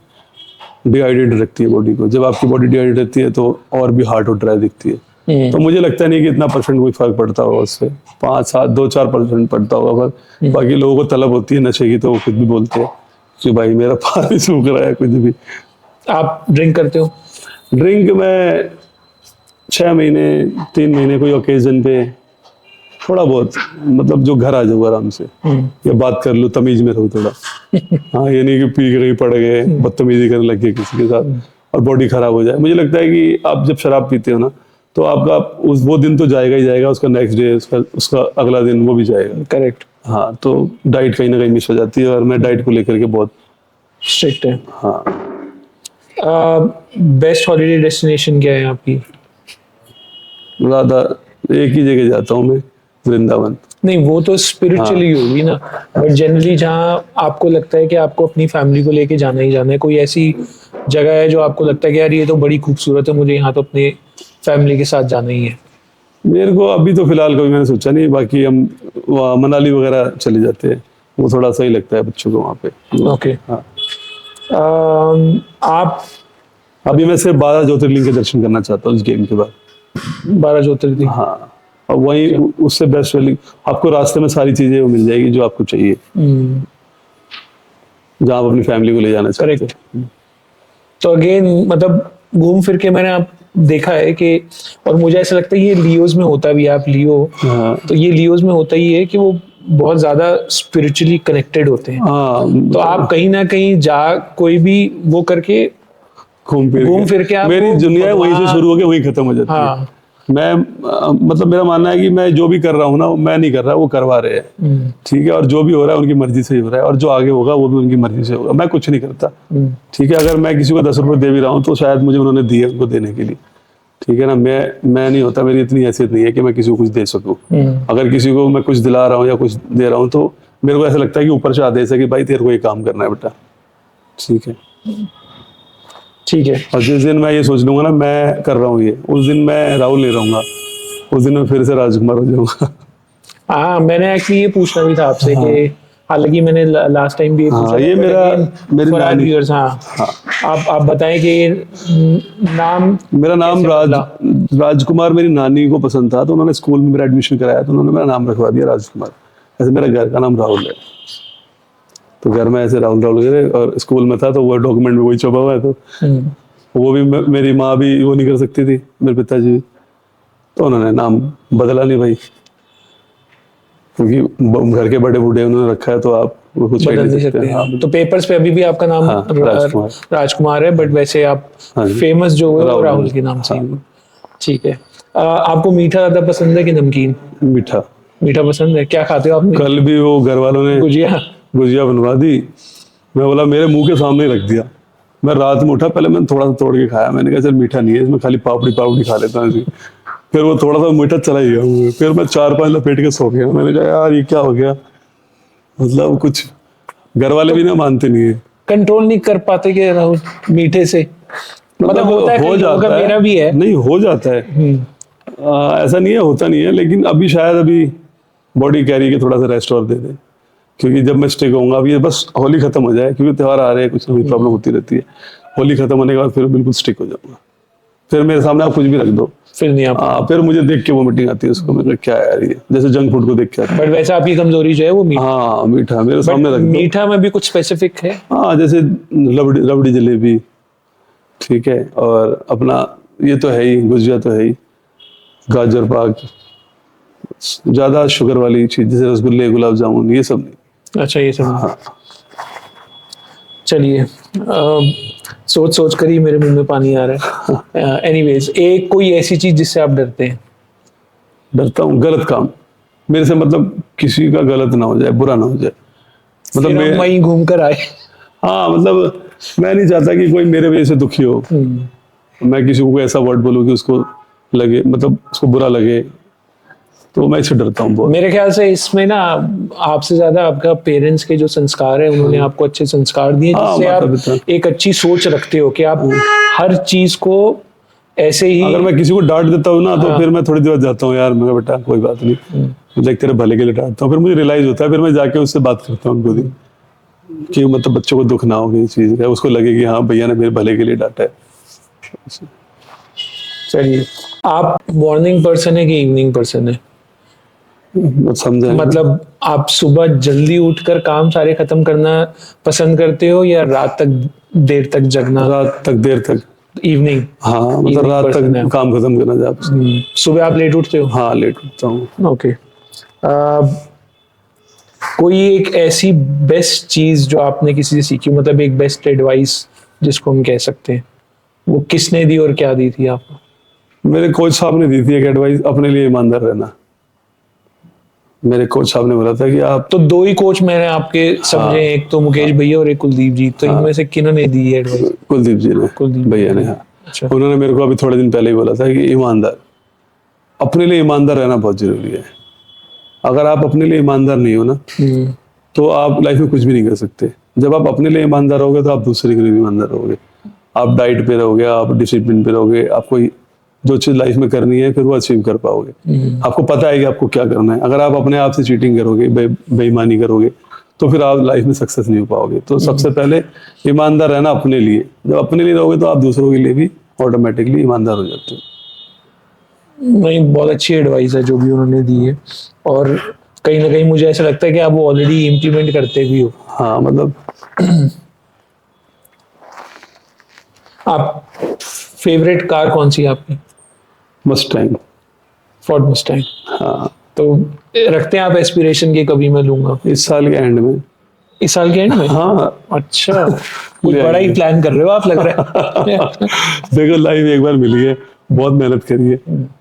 डिहाइड्रेट रखती है बॉडी को। जब आपकी बॉडी डिहाइड्रेट रहती है तो और भी हार्ड और ड्राई दिखती है। तो मुझे लगता नहीं कि इतना परसेंट कोई फर्क पड़ता होगा उससे, 5-7 2-4% पड़ता होगा। पर बाकी लोगों को तलब होती है नशे की तो वो खुद भी बोलते हैं कि भाई मेरा पानी सूख रहा है। कुछ भी। आप ड्रिंक करते हो? ड्रिंक मैं 6 महीने 3 महीने कोई ओकेजन पे थोड़ा बहुत, मतलब जो घर आ जाऊँ आराम से या बात कर लूँ, तमीज में रहूँ थोड़ा। हाँ, ये नहीं कि पी के कहीं पड़ गए, बदतमीजी करने लग गए किसी के साथ और बॉडी खराब हो जाए। मुझे लगता है कि आप जब शराब पीते हो ना तो आपका वो दिन तो जाएगा ही जाएगा, उसका नेक्स्ट डे उसका अगला दिन वो भी जाएगा। करेक्ट। हाँ, तो डाइट कहीं ना कहीं मिस हो जाती है और मैं डाइट को लेकर के बहुत स्ट्रिक्ट है। हाँ। बेस्ट हॉलीडे डेस्टिनेशन क्या है आपकी? ज्यादा एक ही जगह जाता हूँ मैं, वृंदावन। नहीं, वो तो स्पिरिचुअली होगी ना, बट जनरली जहाँ आपको लगता है कि आपको अपनी फैमिली को लेके जाना ही जाना है, कोई ऐसी जगह है जो आपको लगता है कि यार ये तो बड़ी खूबसूरत है, मुझे यहाँ तो अपने फैमिली के साथ जाना ही है? मेरे को अभी तो फिलहाल कभी मैंने सोचा नहीं, बाकी हम वहाँ मनाली वगैरह चले जाते हैं, वो थोड़ा सही लगता है बच्चों को वहाँ पे। ओके। हाँ। आप अभी मैं सिर्फ 12 ज्योतिर्लिंग के दर्शन करना चाहता हूँ इस गेम के बाद। 12 ज्योतिर्लिंग? हाँ, और वही उससे बेस्ट वाली आपको रास्ते में सारी चीजें वो मिल जाएगी जो आपको चाहिए, जहाँ आप अपनी फैमिली को ले जाना चाहते हैं। तो अगेन मतलब घूम फिर के मैंने आप देखा है कि, और मुझे ऐसा लगता है ये लियोज में होता भी है, आप लियो तो ये लियोज में होता ही है कि वो बहुत ज्यादा स्पिरिचुअली कनेक्टेड होते हैं। तो आप कहीं ना कहीं कोई भी वो करके घूम फिर के आप मेरी दुनिया वहीं से शुरू होकर वहीं खत्म हो जाती है। मैं मतलब मेरा मानना है कि मैं जो भी कर रहा हूँ ना, मैं नहीं कर रहा, वो करवा रहे हैं। ठीक है, और जो भी हो रहा है उनकी मर्जी से ही हो रहा है, और जो आगे होगा वो भी उनकी मर्जी से होगा, मैं कुछ नहीं करता। ठीक है, अगर मैं किसी को 10 रुपए दे भी रहा हूँ तो शायद मुझे उन्होंने दिए उनको देने के लिए। ठीक है ना, मैं नहीं होता, मेरी इतनी हैसियत नहीं है कि मैं किसी को कुछ दे सकूं। अगर किसी को मैं कुछ दिला रहा हूँ या कुछ दे रहा हूँ तो मेरे को ऐसा लगता है कि ऊपर से आदेश है कि भाई तेरे को ये काम करना है बेटा। ठीक है, ठीक है। और जिस दिन मैं ये सोच लूंगा ना मैं कर रहा हूँ ये, उस दिन मैं राहुल नहीं रहूंगा, उस दिन मैं फिर से राजकुमार हो जाऊंगा। हाँ, मैंने एक्चुअली ये पूछना भी था आपसे कि हालांकि मैंने लास्ट टाइम भी ये पूछा, ये मेरी नानी। आप बताएं कि मेरा नाम राजकुमार मेरी नानी को पसंद था, तो उन्होंने स्कूल में मेरा एडमिशन कराया तो उन्होंने मेरा नाम रखवा दिया राजकुमार। ऐसे मेरा घर का नाम राहुल है, तो घर में ऐसे राहुल राहुल गए, और स्कूल में था तो वो डॉक्यूमेंट में वही छपा हुआ है, तो वो भी मेरी माँ भी वो नहीं कर सकती थी, मेरे पिताजी भी, तो उन्होंने नाम बदला नहीं भाई, क्योंकि घर के बड़े बूढ़े उन्होंने रखा है तो आप वो कुछ बदल नहीं सकते हैं। तो पेपर्स पे अभी भी आपका नाम राजकुमार है, बट वैसे आप फेमस जो है वो राहुल के नाम से ही। ठीक है। आपको मीठा ज्यादा पसंद है कि नमकीन? मीठा। मीठा पसंद है। क्या खाते हो आप? कल भी वो घर वालों ने गुजिया बनवा दी, मैं बोला मेरे मुंह के सामने रख दिया। मैं रात में उठा, पहले मैंने थोड़ा सा तोड़ के खाया, मैंने कहा चल मीठा नहीं है इसमें, खाली पापड़ी खा लेता हूँ। फिर वो थोड़ा सा मीठा चला ही गया, फिर मैं 4-5 लपेट के सो गया। मैंने कहा यार ये क्या हो गया, मतलब कुछ घर वाले भी ना मानते नहीं है, कंट्रोल नहीं कर पाते कि राहुल मीठे से, मतलब होता है, हो जाता है, मेरा भी है, नहीं हो जाता है, ऐसा नहीं है होता नहीं है, लेकिन अभी शायद बॉडी कैरी के थोड़ा सा रेस्ट और दे दे, क्योंकि जब मैं स्टिक होऊंगा, अभी बस होली खत्म हो जाए, क्योंकि त्योहार आ रहे हैं, कुछ ना कुछ प्रॉब्लम होती रहती है, होली खत्म होने के बाद फिर बिल्कुल स्टिक हो जाऊंगा। फिर मेरे सामने आप कुछ भी रख दो, फिर नहीं आप फिर मुझे देख के वोमिटिंग आती है उसको, मतलब क्या यार ये, जैसे जंक फूड को देख के। बट वैसे आपकी कमजोरी जो है वो मीठा। हाँ, मीठा मेरे सामने रख दो। मीठा में भी कुछ स्पेसिफिक है? हाँ, जैसे रबड़ी जलेबी, ठीक है, और अपना ये तो है ही, गुजिया तो है ही, गाजर पाक, ज्यादा शुगर वाली चीज जैसे रसगुल्ले, गुलाब जामुन, ये सब नहीं। अच्छा, ये सब। हाँ। चलिए, सोच सोच कर ही मेरे मुंह में पानी आ रहा है। एनीवेज, एक कोई ऐसी चीज जिससे आप डरते हैं? डरता हूँ गलत काम मेरे से, मतलब किसी का गलत ना हो जाए, बुरा ना हो जाए, मतलब फिर हम मैं, वहीं घूम कर आए। हाँ मतलब मैं नहीं चाहता कि कोई मेरे वजह से दुखी हो। मैं किसी को ऐसा वर्ड बोलूँ कि उसको लगे, मतलब उसको बुरा लगे, तो मैं इससे डरता हूँ बहुत। मेरे ख्याल से इसमें ना आपसे ज्यादा आपका पेरेंट्स के जो संस्कार है, उन्होंने आपको अच्छे संस्कार दिए, हाँ, जिससे माता आप पिता। एक अच्छी सोच रखते हो कि आप हर चीज को ऐसे ही। अगर मैं किसी को डांट देता हूँ ना, तो फिर मैं थोड़ी देर बाद जाता हूँ, यार मैं बेटा कोई बात नहीं, मतलब तेरे भले के लिए डांटता हूँ, फिर मुझे रियलाइज होता है, फिर मैं जाके उससे बात करता हूँ खुद ही, कि मतलब बच्चों को दुख ना हो किसी चीज का, उसको लगे कि हाँ भैया ने मेरे भले के लिए डांटा है। चलिए, आप मॉर्निंग पर्सन है कि इवनिंग पर्सन है? समझा है ना? मतलब आप सुबह जल्दी उठकर काम सारे खत्म करना पसंद करते हो, या रात तक देर तक जगना? रात तक, देर तक। इवनिंग। हाँ मतलब Evening रात person है तक आप। काम खत्म करना चाहता हूँ। सुबह आप लेट उठते हो? हाँ लेट उठता हूँ। ओके। कोई एक ऐसी बेस्ट चीज जो आपने किसी से सीखी, मतलब एक बेस्ट एडवाइस जिसको हम कह सकते हैं, वो किसने दी और क्या दी थी आपको? मेरे कोच साहब ने दी थी एक एडवाइस, अपने लिए ईमानदार रहना। मेरे कोच साहब ने बोला था कि आप, तो दो ही कोच मैंने आपके समझे, एक तो मुकेश भैया और एक कुलदीप जी, तो इनमें से किन्होंने दी एडवाइस? कुलदीप जी ने, कुलदीप भैया ने, हाँ। अच्छा। उन्होंने मेरे को अभी थोड़े दिन पहले ही बोला था कि ईमानदार, अपने लिए ईमानदार रहना बहुत जरूरी है। अगर आप अपने लिए ईमानदार नहीं हो ना, तो आप लाइफ में कुछ भी नहीं कर सकते। जब आप अपने लिए ईमानदार रहोगे, तो आप दूसरे के लिए भी ईमानदार रहोगे। आप डाइट पे रहोगे, आप डिसिप्लिन पे रहोगे, आपको जो चीज लाइफ में करनी है फिर वो अचीव कर पाओगे। आपको पता है कि आपको क्या करना है। अगर आप अपने आप से चीटिंग करोगे, बेईमानी करोगे, तो फिर आप लाइफ में सक्सेस नहीं हो पाओगे। तो सबसे पहले ईमानदार रहना अपने लिए। जब अपने लिए रहोगे, तो आप दूसरों के लिए भी ऑटोमेटिकली ईमानदार हो जाते हो। नहीं, बहुत अच्छी एडवाइस है जो भी उन्होंने दी है, और कहीं ना कहीं मुझे ऐसा लगता है कि आप वो ऑलरेडी इम्प्लीमेंट करते भी हो। हाँ मतलब आप फेवरेट कार कौन सी है आपकी? मस्टैंग। Ford Mustang. हाँ, तो रखते हैं आप एस्पिरेशन की, कभी मैं लूंगा इस साल के एंड में। इस साल के एंड में? हाँ अच्छा, कुछ ले बड़ा ही आएंगे। प्लान कर रहे हो आप, लग रहा है। देखो लाइफ एक बार मिली है, बहुत मेहनत करी है,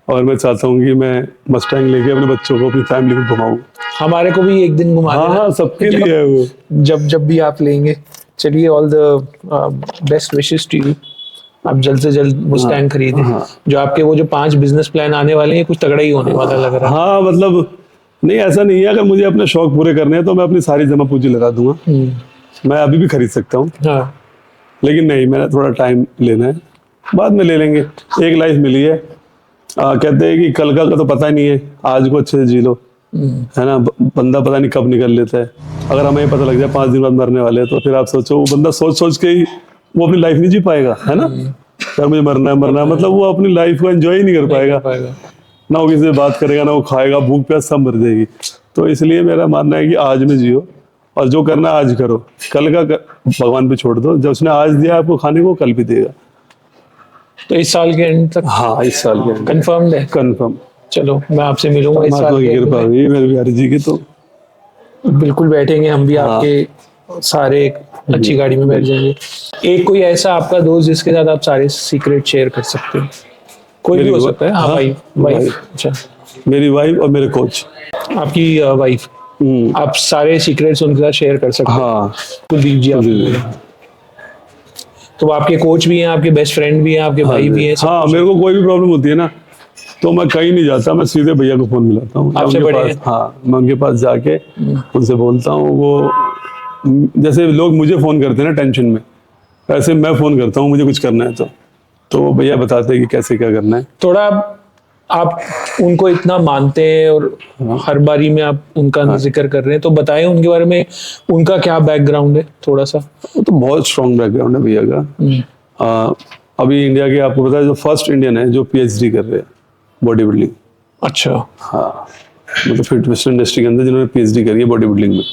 और मैं चाहता हूँ कि मैं मस्टैंग लेके अपने बच्चों को, अपनी फैमिली को घुमाऊं। हमारे को भी एक दिन घुमा हाँ देना। हाँ, सबके लिए है वो। जब भी आप लेंगे। चलिए, all the best wishes to you. आप जल्द से जल्द मुस्टैंग खरीदें। जो आपके वो जो 5 बिजनेस प्लान आने वाले हैं, कुछ तगड़ा ही होने वाला लग रहा है। हाँ मतलब नहीं, ऐसा नहीं है। अगर मुझे अपने शौक पूरे करने हैं, तो मैं अपनी सारी जमा पूंजी लगा दूंगा। मैं अभी भी खरीद सकता हूँ, हाँ। लेकिन नहीं, मैंने थोड़ा टाइम लेना है, बाद में ले लेंगे। एक लाइफ मिली है, कहते हैं कि कल का तो पता ही नहीं है, आज को अच्छे से जी लो, है ना। बंदा पता नहीं कब निकल लेता है। अगर हमें पता लग जाए 5 दिन बाद मरने वाले हैं, तो फिर आप सोचो, वो बंदा सोच सोच के ही वो अपनी लाइफ नहीं जी पाएगा, है ना। यार मुझे मरना है, मतलब वो अपनी लाइफ को एंजॉय ही नहीं कर पाएगा। ना वो किसी से बात करेगा, ना वो खाएगा, भूख प्यास सब मर जाएगी। तो इसलिए मेरा मानना है कि आज में जियो, और जो करना आज करो, कल का भगवान पे छोड़ दो। जब उसने आज दिया आपको खाने को, कल भी देगा। तो इस साल के एंड तक हाँ, इस साल के कंफर्म है? कंफर्म। चलो, मैं आपसे मिलूंगा इस महात्मा साल की के end कृपा में। हुई मेरे बिहारी जी की, तो बिल्कुल बैठेंगे हम भी, हाँ। आपके सारे एक अच्छी गाड़ी में बैठ जाएंगे। एक कोई ऐसा आपका दोस्त जिसके साथ आप सारे सीक्रेट शेयर कर सकते हो? कोई भी मेरी हो सकता है। हाँ, हाँ, वाइफ। वाइफ। अच्छा, मेरी वाइफ और मेरे कोच। आपकी वाइफ। आप सारे सीक्रेट्स उनके साथ शेयर कर सकते हो? हाँ, कुलदीप जी आपने जी। बोला। तो वो आपके कोच भी हैं, आपके बेस्ट फ्रेंड भी हैं, आपके हाँ भाई जी। भी हैं, सब हाँ, कुछ मेरे है। को कोई भी प्रॉब्लम होती है ना, तो मैं कहीं नहीं जाता, मैं सीधे भैया को फोन मिलाता हूँ। आपसे उनके बड़े पास, हैं? हाँ, मैं उनके पास जाके उनसे बोलता हूँ। वो जैसे लोग मुझे फोन करते हैं ना टेंशन में, ऐसे मैं फोन करता हूँ, मुझे कुछ करना है तो वो भैया बताते हैं कि कैसे क्या करना है। थोड़ा आप उनको इतना मानते हैं और हर बारी में आप उनका जिक्र कर रहे हैं, तो बताएं उनके बारे में, उनका क्या बैकग्राउंड है थोड़ा सा? वो तो बहुत स्ट्रॉन्ग बैकग्राउंड है भैया का। अभी इंडिया के, आपको पता है, जो फर्स्ट इंडियन है जो PhD कर रहे हैं बॉडी बिल्डिंग। अच्छा। हाँ, मतलब फिटनेस इंडस्ट्री के अंदर जिन्होंने PhD करी है बॉडी बिल्डिंग में।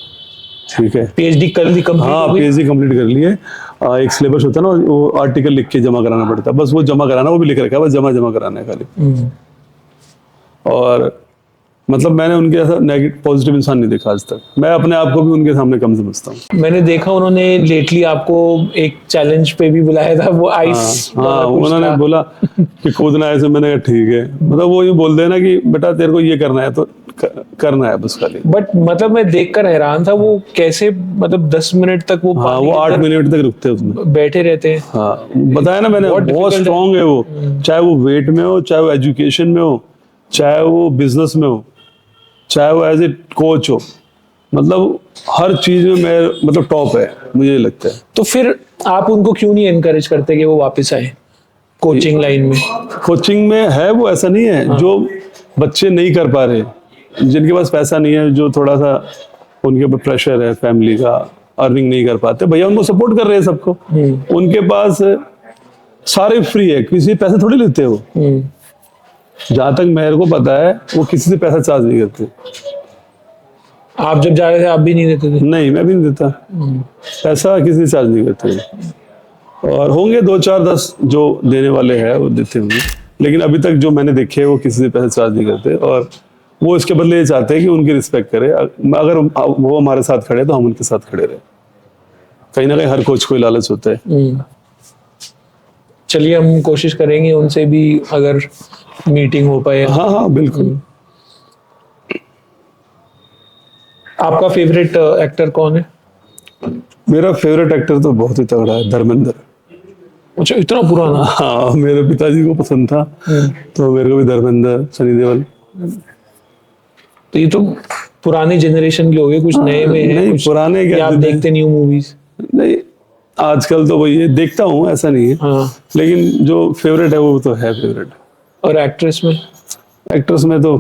ठीक है। पीएचडी कर ली कंप्लीट हाँ, हो गई? पीएचडी कंप्लीट कर लिए। एक सिलेबस होता है ना, वो आर्टिकल लिख के जमा कराना पड़ता है, बस वो जमा कराना, वो भी लिख रखा है, बस जमा कराना है खाली। और मतलब मैंने उनके ऐसा नेगेटिव पॉजिटिव इंसान नहीं देखा आज तक। मैं अपने आप को भी उनके सामने कम समझता हूँ। मैंने देखा उन्होंने लेटली आपको एक चैलेंज पे भी बुलाया था, वो आइस हाँ, उन्होंने बोला कि कूदना है, ऐसे मैंने कहा ठीक है। मतलब वो ये बोल देना कि बेटा तेरे को ये करना है तो करना है बस खाली। बट मतलब मैं देखकर हैरान था, वो कैसे मतलब 10 मिनट तक वो हाँ, वो 8 मिनट तक रुकते हैं उसमें, बैठे रहते हैं। हाँ, बताया ना मैंने, बहुत स्ट्रांग है वो, चाहे वो वेट में हो, चाहे वो एजुकेशन में हो, चाहे वो बिजनेस में हो, चाहे वो एज ए कोच हो, मतलब हर चीज में मैं मतलब टॉप है, मुझे ये लगता है। तो फिर आप उनको क्यों नहीं एनकरेज करते कि वो वापस आए कोचिंग लाइन में? कोचिंग में है वो, ऐसा नहीं है। जो बच्चे नहीं कर पा रहे, जिनके पास पैसा नहीं है, जो थोड़ा सा उनके ऊपर प्रेशर है फैमिली का, अर्निंग नहीं कर पाते, भैया उनको सपोर्ट कर रहे हैं सबको। उनके पास सारे फ्री है, किसी से पैसे थोड़ी लेते हो। जहां तक मेरे को पता है वो किसी से पैसा चार्ज नहीं करते। आप जब जा रहे थे आप भी नहीं देते थे? नहीं, मैं भी नहीं देता पैसा, किसी से चार्ज नहीं करते। और होंगे 2 4 10 जो देने वाले हैं वो देते होंगे, लेकिन अभी तक जो मैंने देखे वो किसी से पैसा चार्ज नहीं करते। और वो इसके बदले ये चाहते हैं कि उनकी रिस्पेक्ट करे। अगर वो हमारे साथ खड़े तो हम उनके साथ खड़े रहे। कहीं ना कहीं हर कोच को लालच होता है। चलिए हम कोशिश करेंगे उनसे भी अगर मीटिंग हो पाए। हाँ हाँ बिल्कुल। आपका फेवरेट एक्टर कौन है? मेरा फेवरेट एक्टर तो बहुत ही तगड़ा है, धर्मेंद्र। अच्छा, इतना पुराना? हाँ, मेरे पिताजी को पसंद था तो मेरे को भी धर्मेंद्र, सनी देओल। तो ये तो पुराने जनरेशन के हो गए, कुछ नए में है? नहीं, कुछ पुराने क्या, आप देखते न्यू मूवीज? नहीं, आजकल तो वही देखता हूँ, ऐसा नहीं है। हाँ। लेकिन जो फेवरेट है वो तो है फेवरेट। और एक्ट्रेस में? एक्ट्रेस में तो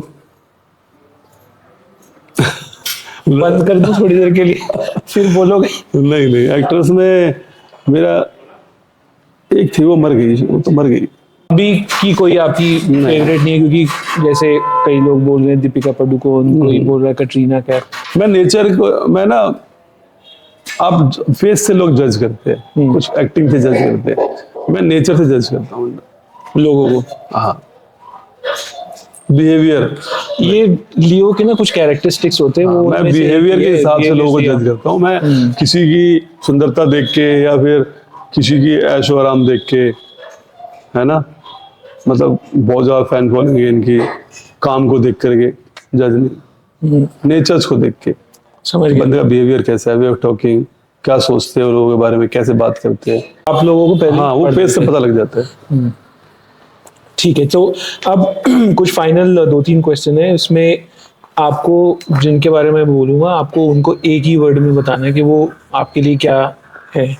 बंद कर दूं थोड़ी देर के लिए फिर बोलोगे? नहीं, एक्ट्रेस में मेरा एक थी, वो मर गई, वो तो मर गई। अभी की कोई आपकी फेवरेट नहीं है? क्योंकि जैसे कई लोग बोल रहे हैं दीपिका पादुकोण, कोई बोल रहा है कटरीना कैफ। मैं नेचर को, मैं ना, आप फेस से लोग जज करते हैं, कुछ एक्टिंग से जज करते हैं, मैं नेचर से जज करता हूँ लोगों को। हाँ, बिहेवियर। ये लियो के ना कुछ कैरेक्टरिस्टिक्स होते हैं, वो मैं बिहेवियर के हिसाब से लोगों को जज करता हूँ। मैं किसी की सुंदरता देख के या फिर किसी की ऐशो आराम देख के, है ना, मतलब बहुत ज्यादा फैन फॉलोइंग है इनकी, काम को देख करके जज नहीं, नेचर्स को देख के। समझ गए? बंदे का बिहेवियर कैसा है, वे ऑफ टॉकिंग, क्या सोचते हैं लोगों के बारे में, कैसे बात करते हैं, आप लोगों को पहले? हाँ, वो फेस से पता लग जाता है। ठीक है, तो अब कुछ फाइनल 2-3 क्वेश्चन है, इसमें आपको जिनके बारे में बोलूंगा आपको उनको एक ही वर्ड में बताना है कि वो आपके लिए क्या है।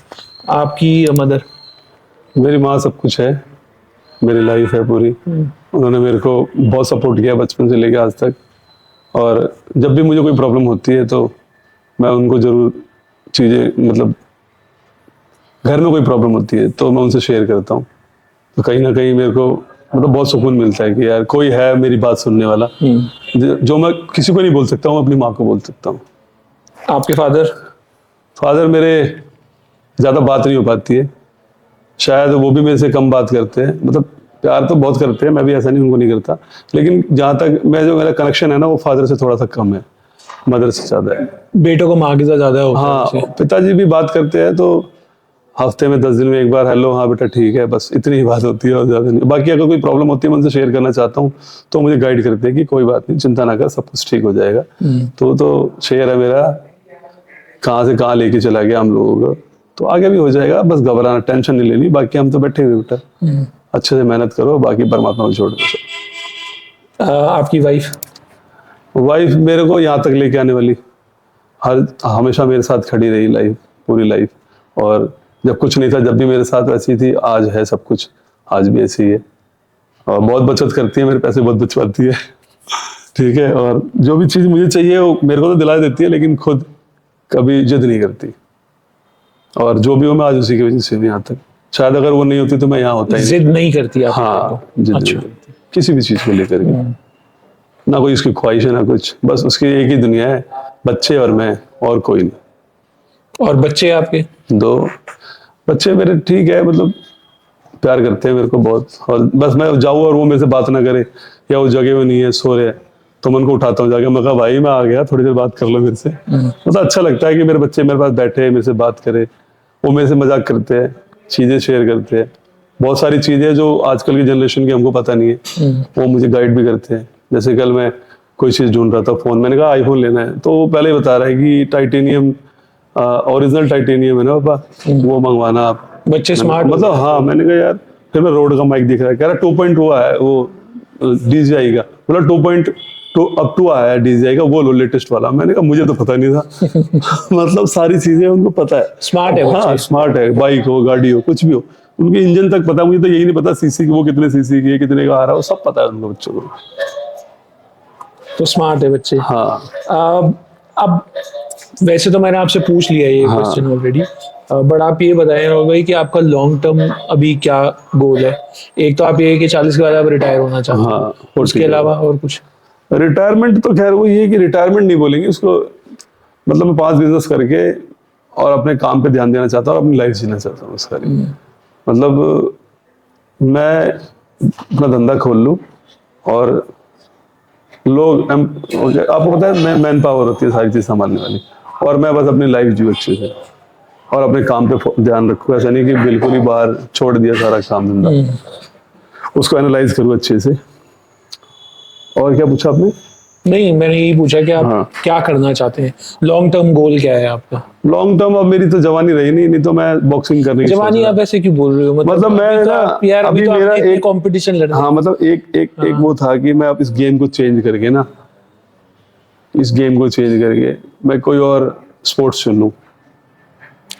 आपकी मदर? मेरी माँ सब कुछ है, मेरी लाइफ है पूरी। उन्होंने मेरे को बहुत सपोर्ट किया बचपन से लेकर आज तक। और जब भी मुझे कोई प्रॉब्लम होती है तो मैं उनको जरूर चीज़ें, मतलब घर में कोई प्रॉब्लम होती है तो मैं उनसे शेयर करता हूँ। तो कहीं ना कहीं मेरे को मतलब बहुत सुकून मिलता है कि यार कोई है मेरी बात सुनने वाला, जो मैं किसी को नहीं बोल सकता हूँ, अपनी माँ को बोल सकता हूँ। आपके फादर? फादर मेरे ज़्यादा बात नहीं हो पाती है, शायद वो भी मेरे से कम बात करते हैं। मतलब प्यार तो बहुत करते हैं, मैं भी ऐसा नहीं उनको नहीं करता, लेकिन जहाँ तक मेरा कनेक्शन है ना, वो फादर से थोड़ा सा कम है, मदर से ज़्यादा है। बेटों को माँ के साथ ज़्यादा होता है? हाँ, पिताजी भी बात करते हैं तो हफ्ते में 10 दिन में एक बार हेलो, हाँ बेटा ठीक है, बस इतनी ही बात होती है और ज़्यादा नहीं। बाकी अगर कोई प्रॉब्लम होती है मैं उनसे शेयर करना चाहता हूँ तो मुझे गाइड करते हैं कि कोई बात नहीं, चिंता ना कर, सब कुछ ठीक हो जाएगा। तो शेयर है मेरा, कहाँ से कहाँ लेके चला गया हम लोगों को, तो आगे भी हो जाएगा, बस घबराना, टेंशन नहीं लेनी। बाकी हम तो बैठे हुए बेटा, अच्छे से मेहनत करो, बाकी परमात्मा को छोड़ दो। आपकी वाइफ? वाइफ मेरे को यहाँ तक लेके आने वाली, हमेशा मेरे साथ खड़ी रही लाइफ, पूरी लाइफ। और जब कुछ नहीं था, जब भी मेरे साथ ऐसी थी, आज है सब कुछ, आज भी ऐसी है। और बहुत बचत करती है, मेरे पैसे बहुत बचवाती है ठीक है। और जो भी चीज़ मुझे चाहिए वो मेरे को तो दिला देती है, लेकिन खुद कभी जिद नहीं करती। और जो भी हो मैं आज उसी की वजह से यहाँ तक, शायद अगर वो नहीं होती तो मैं यहाँ होता ही नहीं। जिद नहीं करती आप? हाँ, जिद नहीं करती किसी भी चीज़ को लेकर के, ना कोई उसकी ख्वाहिश है ना कुछ, बस उसकी एक ही दुनिया है, बच्चे और मैं, और कोई नहीं। और बच्चे आपके? 2 बच्चे मेरे ठीक है, मतलब प्यार करते हैं मेरे को बहुत, और बस मैं जाऊँ और वो मेरे से बात ना करे या वो जगह में नहीं है, सो रहे हैं, तो मैं उनको उठाता हूँ जाके, मैं कहा भाई मैं आ गया, थोड़ी देर बात कर लो मेरे से। मतलब अच्छा लगता है कि मेरे बच्चे मेरे पास बैठे हैं, मेरे से बात करे, वो मेरे से मजाक करते हैं, चीजें शेयर करते हैं, बहुत सारी चीजें जो आजकल की जनरेशन की हमको पता नहीं है, वो मुझे गाइड भी करते हैं। जैसे कल मैं कोई चीज ढूंढ रहा था, फोन, मैंने कहा आईफोन लेना है, तो वो पहले ही बता रहा है कि टाइटेनियम, ओरिजिनल टाइटेनियम है ना पापा, वो मंगवाना आप। बच्चे स्मार्ट मतलब हाँ, मैंने कहा यार, फिर मैं रोड का माइक दिख रहा है, कह रहा 2.2 है वो DJI का, बोला 2.2 अप टू आया है DJI का, वो लो लेटेस्ट वाला। मैंने कहा मुझे तो पता नहीं था। मतलब सारी चीजें उनको पता है, स्मार्ट है हाँ बच्चे। स्मार्ट है, बाइक हो, गाड़ी हो, कुछ भी हो, उनके इंजन तक पता है। मुझे तो यही नहीं पता सीसी की, वो कितने सीसी की है, कितने का आ रहा है, वो सब पता है उनको, बच्चों को। तो स्मार्ट है बच्चे। हाँ अब वैसे तो मैंने आपसे पूछ लिया ये हाँ। क्वेश्चन ऑलरेडी, बट आप ये बताएं राहुल भाई कि आपका लॉन्ग टर्म अभी क्या गोल है? एक तो आप ये है कि 40 के बाद आप रिटायर होना चाहते हाँ, हैं, 40 उसके अलावा और कुछ? रिटायरमेंट तो खैर वो ये है कि रिटायरमेंट नहीं बोलेंगे उसको, मतलब मैं 5 बिजनेस करके और अपने काम पे ध्यान देना चाहता हूँ और अपनी लाइफ जीना चाहता हूँ उसका। मतलब मैं अपना धंधा खोल लूँ और लोग आपको पता है मैन पावर होती है सारी चीज संभालने वाली, और मैं बस अपनी लाइफ जीऊँ अच्छे से और अपने काम पे ध्यान रखूँ। ऐसा नहीं कि बिल्कुल ही बाहर छोड़ दिया सारा काम धंधा, उसको एनालाइज करूँ अच्छे से। और क्या पूछा आपने? नहीं, मैंने यही पूछा कि आप हाँ। क्या करना चाहते हैं, लॉन्ग टर्म गोल क्या है आपका? लॉन्ग टर्म, अब मेरी तो जवानी रही नहीं तो मैं बॉक्सिंग करने की सोच जवानी रहा आप ऐसे क्यों बोल रहे हो? मतलब मैं अभी तो ना, यार अभी तो मेरा आपने एक कंपटीशन लड़ना हाँ, मतलब एक वो था कि मैं अब इस गेम को चेंज करके ना, इस गेम को चेंज करके मैं कोई और स्पोर्ट्स चुन लूं।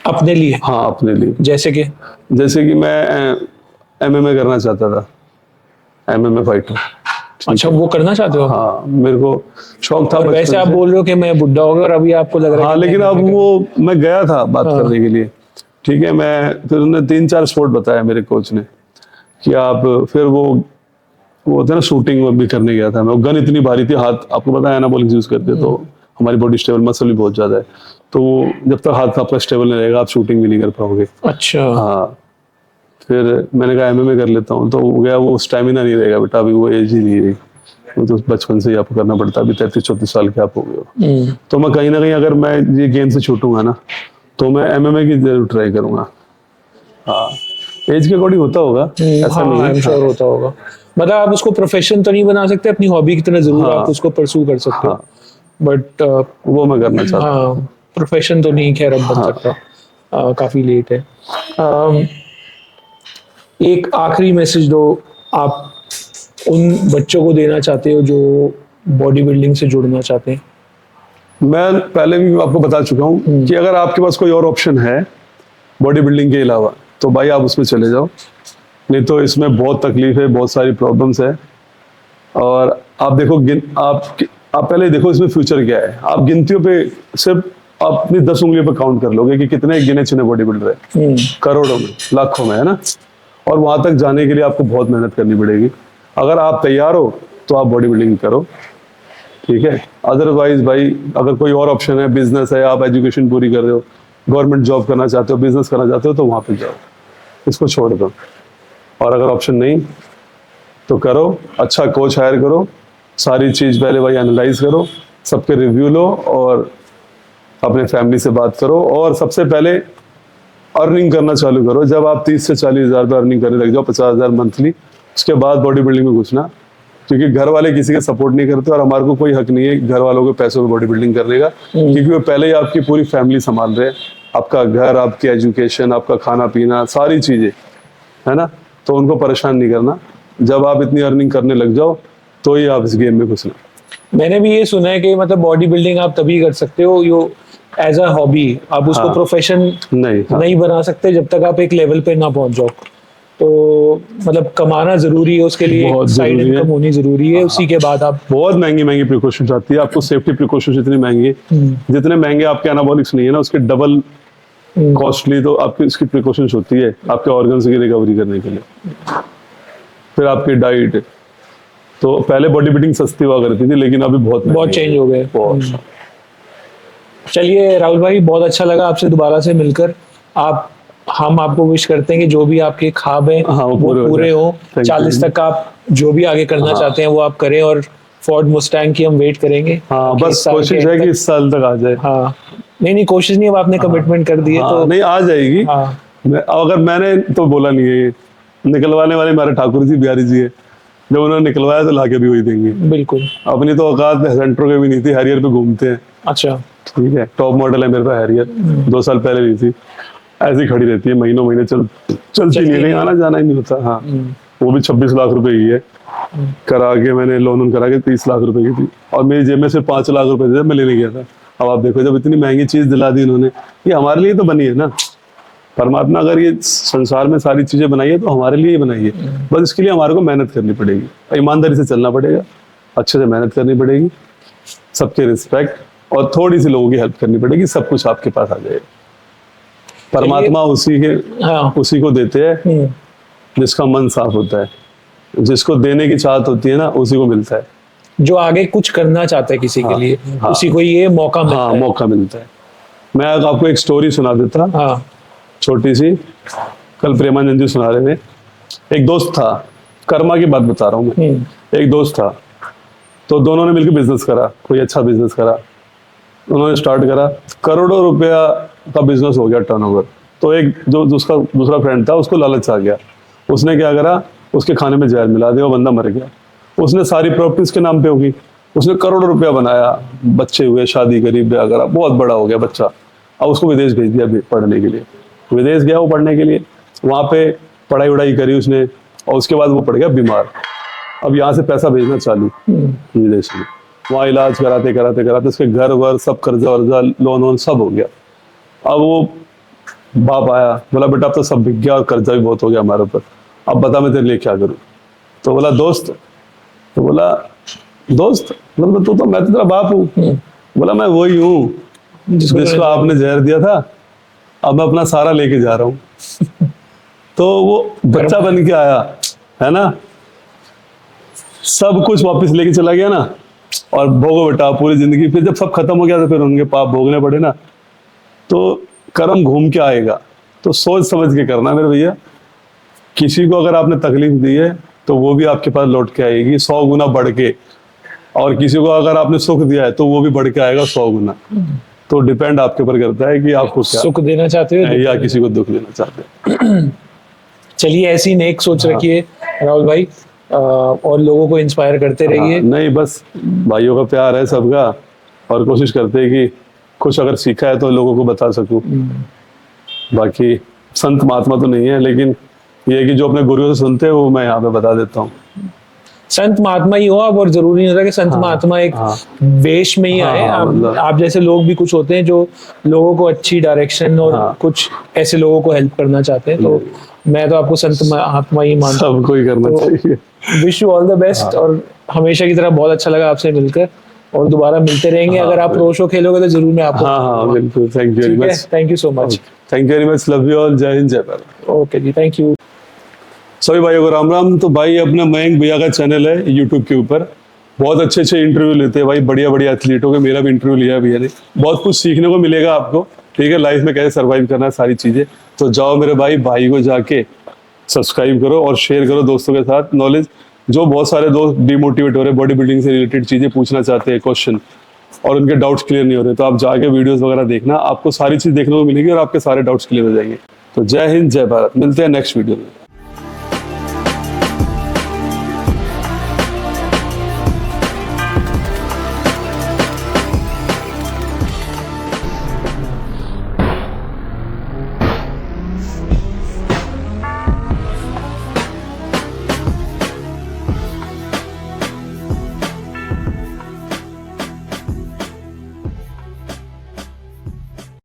अपने लिए? हाँ, अपने लिए। जैसे कि? जैसे कि मैं MMA करना चाहता था, MMA फाइटर। अच्छा, वो करना चाहते हो आप? हाँ, मेरे को शौक था और वैसे बचपन आप से। बोल रहे हो कि मैं बुढ़ा हो गया और अभी आपको लग रहा है हाँ, कि लेकिन मैं अब नहीं वो मैं गया था बात हाँ। करने के लिए, ठीक है, मैं फिर उन्होंने 3-4 स्पोर्ट बताया मेरे कोच ने कि आप, फिर वो होता है ना, शूटिंग भी करने गया था मैं। गन इतनी भारी थी, हाथ, आपको पता है एनाबॉलिक्स यूज करते हैं, तो हमारी बॉडी स्टेबल, मसल भी बहुत ज्यादा है, तो जब तक हाथ आपका स्टेबल नहीं रहेगा आप शूटिंग भी नहीं कर पाओगे। अच्छा। हाँ, फिर मैंने कहा MMA कर लेता हूँ, तो हो गया, वो स्टेमिना नहीं रहेगा बेटा, अभी वो एज ही नहीं रही, वो तो बचपन से ही आपको करना पड़ता है, अभी 33-34 साल के आप हो गए हो। तो मैं कहीं ना कहीं, अगर मैं ये गेम से छूटूंगा ना, तो मैं MMA की जरूर ट्राई करूंगा। हाँ, एज के अकॉर्डिंग होता होगा, ऐसा नहीं हाँ, है। आई एम श्योर होता होगा। मतलब आप उसको प्रोफेशन तो नहीं बना सकते, अपनी हॉबी की तरह जरूर हाँ आप उसको परस्यू कर सकते हो, हाँ, बट वो मैं करना चाहता हूँ। हाँ, प्रोफेशन तो नहीं खैर अब बन हाँ, सकता, काफी लेट है। अम, एक आखिरी मैसेज दो आप उन बच्चों को देना चाहते हो जो बॉडी बिल्डिंग से जुड़ना चाहते हैं। मैं पहले भी आपको बता चुका हूँ कि अगर आपके पास कोई और ऑप्शन है बॉडी बिल्डिंग के अलावा, तो भाई आप उसमें चले जाओ, नहीं तो इसमें बहुत तकलीफ है, बहुत सारी प्रॉब्लम्स है। और आप देखो, आप पहले देखो इसमें फ्यूचर क्या है। आप गिनतियों पे, सिर्फ आप अपनी 10 उंगलियों पे काउंट कर लोगे कि कितने गिने चुने बॉडी बिल्डर है, करोड़ों में, लाखों में, है ना। और वहां तक जाने के लिए आपको बहुत मेहनत करनी पड़ेगी। अगर आप तैयार हो तो आप बॉडी बिल्डिंग करो, ठीक है। अदरवाइज भाई, अगर कोई और ऑप्शन है, बिजनेस है, आप एजुकेशन पूरी कर रहे हो, गवर्नमेंट जॉब करना चाहते हो, बिजनेस करना चाहते हो, तो वहां पे जाओ, इसको छोड़ दो। और अगर ऑप्शन नहीं तो करो, अच्छा कोच हायर करो, सारी चीज पहले भाई एनालाइज करो, सबके रिव्यू लो और अपने फैमिली से बात करो, और सबसे पहले अर्निंग करना चालू करो। जब आप 30 से 40 हजार रुपये अर्निंग करने लग जाओ, 50 हजार मंथली, उसके बाद बॉडी बिल्डिंग में घुसना, क्योंकि घर वाले किसी का सपोर्ट नहीं करते और हमारे को कोई हक नहीं है घर वालों के पैसों में बॉडी बिल्डिंग करने का, क्योंकि वो पहले ही आपकी पूरी फैमिली संभाल रहे हैं, आपका घर, आपकी एजुकेशन, आपका खाना पीना, सारी चीजें, है ना। तो उनको परेशान नहीं करना। जब आप इतनी अर्निंग करने लग जाओ तो ही आप इस गेम में घुसना। मैंने भी ये सुना है कि मतलब बॉडी बिल्डिंग आप तभी कर सकते हो यो एज अ हॉबी, आप उसको हाँ। प्रोफेशन नहीं, हाँ। नहीं बना सकते जब तक आप एक लेवल पे ना पहुंच जाओ। तो मतलब कमाना जरूरी है, उसके लिए बहुत साइड जरूरी है। इनकम होनी जरूरी है, उसी के बाद आप बहुत महंगी महंगी प्रिकॉशंस आती है, आपको सेफ्टी प्रिकॉशंस इतनी महंगी, जितने महंगे आपके एनाबॉलिक्स नहीं है ना, उसके डबल कॉस्टली तो आपकी इसकी प्रिकॉशंस होती है आपके ऑर्गन्स की रिकवरी करने के लिए। फिर आपकी डाइट, तो पहले बॉडी बिल्डिंग सस्ती हुआ करती थी, लेकिन अभी बहुत बहुत चेंज हो गए। बहुत। चलिए राहुल भाई, बहुत अच्छा लगा आपसे दोबारा से मिलकर। हम आपको विश करते हैं कि जो भी आपके ख्वाब हैं हाँ, वो वो पूरे हो पूरे जाए। हो। Thank you. 40 तक आप जो भी आगे करना चाहते हैं वो आप करें, और फोर्ड मुस्टैंग की हम वेट करेंगे। हाँ, कि बस इस साल के कोशिश end है कि तक- इस साल तक आ जाए। हाँ, नहीं कोशिश नहीं, अब आपने कमिटमेंट कर दी है हाँ, तो नहीं आ जाएगी। हाँ अगर मैंने तो बोला नहीं है, ये निकलवाने वाले हमारे ठाकुर जी बिहारी जी है। जब उन्होंने निकलवाया तो लाके भी वही देंगे। बिल्कुल। अपनी तो औकात सेंटर के भी नहीं थी, हैरियर पे घूमते हैं। अच्छा, ठीक है, टॉप मॉडल है मेरे पास हैरियर, 2 साल पहले ली थी। ऐसी खड़ी रहती है, महीनों महीने चलती नहीं, कहीं आना जाना ही नहीं होता। हाँ, वो भी 26 लाख रुपए की है। करा के मैंने लोन करा के 30 लाख रुपए की थी, और मेरी जेब में से 5 लाख रुपए थे, मैं लेने गया था। अब आप देखो, जब इतनी महंगी चीज दिला दी इन्होंने, ये हमारे लिए तो बनी है ना। परमात्मा अगर ये संसार में सारी चीजें बनाई है तो हमारे लिए ही बनाई है। बस इसके लिए हमारे को मेहनत करनी पड़ेगी, ईमानदारी से चलना पड़ेगा, अच्छे से मेहनत करनी पड़ेगी, सबके रिस्पेक्ट और थोड़ी सी लोगों की हेल्प करनी पड़ेगी, सब कुछ आपके पास आ जाएगा। परमात्मा हाँ उसी को देते हैं जिसका मन साफ होता है, जिसको देने की चाहत होती है ना, उसी को मिलता है। जो आगे कुछ करना चाहता है किसी के लिए, उसी को ये मौका मिलता हाँ, है। मौका मिलता है। मैं आपको एक स्टोरी सुना देता, हाँ छोटी सी। कल प्रेमानंद जी सुना रहे थे। एक दोस्त था, कर्मा की बात बता रहा हूँ मैं। एक दोस्त था, तो दोनों ने मिलकर बिजनेस करा, कोई अच्छा बिजनेस करा। उन्होंने स्टार्ट करा, करोड़ों रुपया का बिजनेस हो गया टर्नओवर। तो एक जो उसका दूसरा फ्रेंड था, उसको लालच आ गया। उसने क्या करा, उसके खाने में जहर मिला दिया, वो बंदा मर गया। उसने सारी प्रॉपर्टीज के नाम पे होगी, उसने करोड़ों रुपया बनाया, बच्चे हुए, शादी करी, ब्याह करा, बहुत बड़ा हो गया बच्चा। अब उसको विदेश भेज दिया पढ़ने के लिए। विदेश गया वो पढ़ने के लिए, वहाँ पे पढ़ाई वढ़ाई करी उसने, और उसके बाद वो पड़ गया बीमार। अब यहाँ से पैसा भेजना चालू विदेश में, वहाँ इलाज कराते कराते कराते उसके घर वर सब कर्जा वर्जा लोन वोन सब हो गया। अब वो बाप आया, बोला बेटा अब तो सब बिक गया और कर्जा भी बहुत हो गया हमारे ऊपर, अब बता मैं तेरे लिए क्या करूँ। तो बोला दोस्त, तो बोला दोस्त मतलब तो मैं तो तेरा बाप हूँ। बोला मैं वही हूँ जिसको आपने जहर दिया था, अब मैं अपना सारा लेके जा रहा हूँ। तो वो बच्चा बन के आया है ना, सब कुछ वापस लेके चला गया ना, और भोगो बेटा पूरी जिंदगी। फिर जब सब खत्म हो गया तो फिर उनके पाप भोगने पड़े ना। तो कर्म घूम के आएगा, तो सोच समझ के करना मेरे भैया। किसी को अगर आपने तकलीफ दी है तो वो भी आपके पास लौट के आएगी 100 गुना बढ़ के, और किसी को अगर आपने सुख दिया है तो वो भी बढ़ के आएगा 100 गुना। तो डिपेंड आपके ऊपर करता है कि आपको क्या सुख देना चाहते हो या किसी को दुख देना चाहते हैं। चलिए ऐसी नेक सोच रखिए राहुल भाई, और लोगों को इंस्पायर करते रहिए। नहीं, बस भाइयों का प्यार है सबका, और कोशिश करते हैं कि कुछ अगर सीखा है तो लोगों को बता सकूं। बाकी संत महात्मा तो नहीं है, लेकिन ये है कि जो अपने गुरुओं से सुनते हैं वो मैं यहाँ पे बता देता हूँ। संत महात्मा ही हो आप, और जरूरी नहीं होता कि संत महात्मा एक वेश में ही आए। आप जैसे लोग भी कुछ होते हैं जो लोगों को अच्छी डायरेक्शन और कुछ ऐसे लोगों को हेल्प करना चाहते हैं। तो मैं तो आपको संत महात्मा ही मानता हूँ। सबको ही करना चाहिए। Wish you all the best, और हमेशा की तरह बहुत अच्छा लगा आपसे मिलकर, और दोबारा मिलते रहेंगे। अगर आप प्रो शो खेलोगे तो जरूर मैं आपको। हाँ बिल्कुल, thank you very much. Thank you so much. Thank you very much, love you all, Jai Hind Jai Bharat. Okay जी, थैंक यू। सभी भाइयों को राम राम। तो भाई अपना मयंक भैया का चैनल है यूट्यूब के ऊपर, बहुत अच्छे अच्छे इंटरव्यू लेते हैं भाई, बढ़िया बढ़िया एथलीटों के। मेरा भी इंटरव्यू लिया है भैया ने, बहुत कुछ सीखने को मिलेगा आपको। ठीक है, लाइफ में कैसे सर्वाइव करना है सारी चीजें। तो जाओ मेरे भाई को जाके सब्सक्राइब करो और शेयर करो दोस्तों के साथ नॉलेज। जो बहुत सारे दोस्त डिमोटिवेट हो रहे हैं, बॉडी बिल्डिंग से रिलेटेड चीजें पूछना चाहते हैं, क्वेश्चन, और उनके डाउट्स क्लियर नहीं हो रहे, तो आप जाके वीडियोस वगैरह देखना, आपको सारी चीज देखने को मिलेगी और आपके सारे डाउट्स क्लियर हो जाएंगे। तो जय हिंद जय भारत, मिलते हैं नेक्स्ट वीडियो में।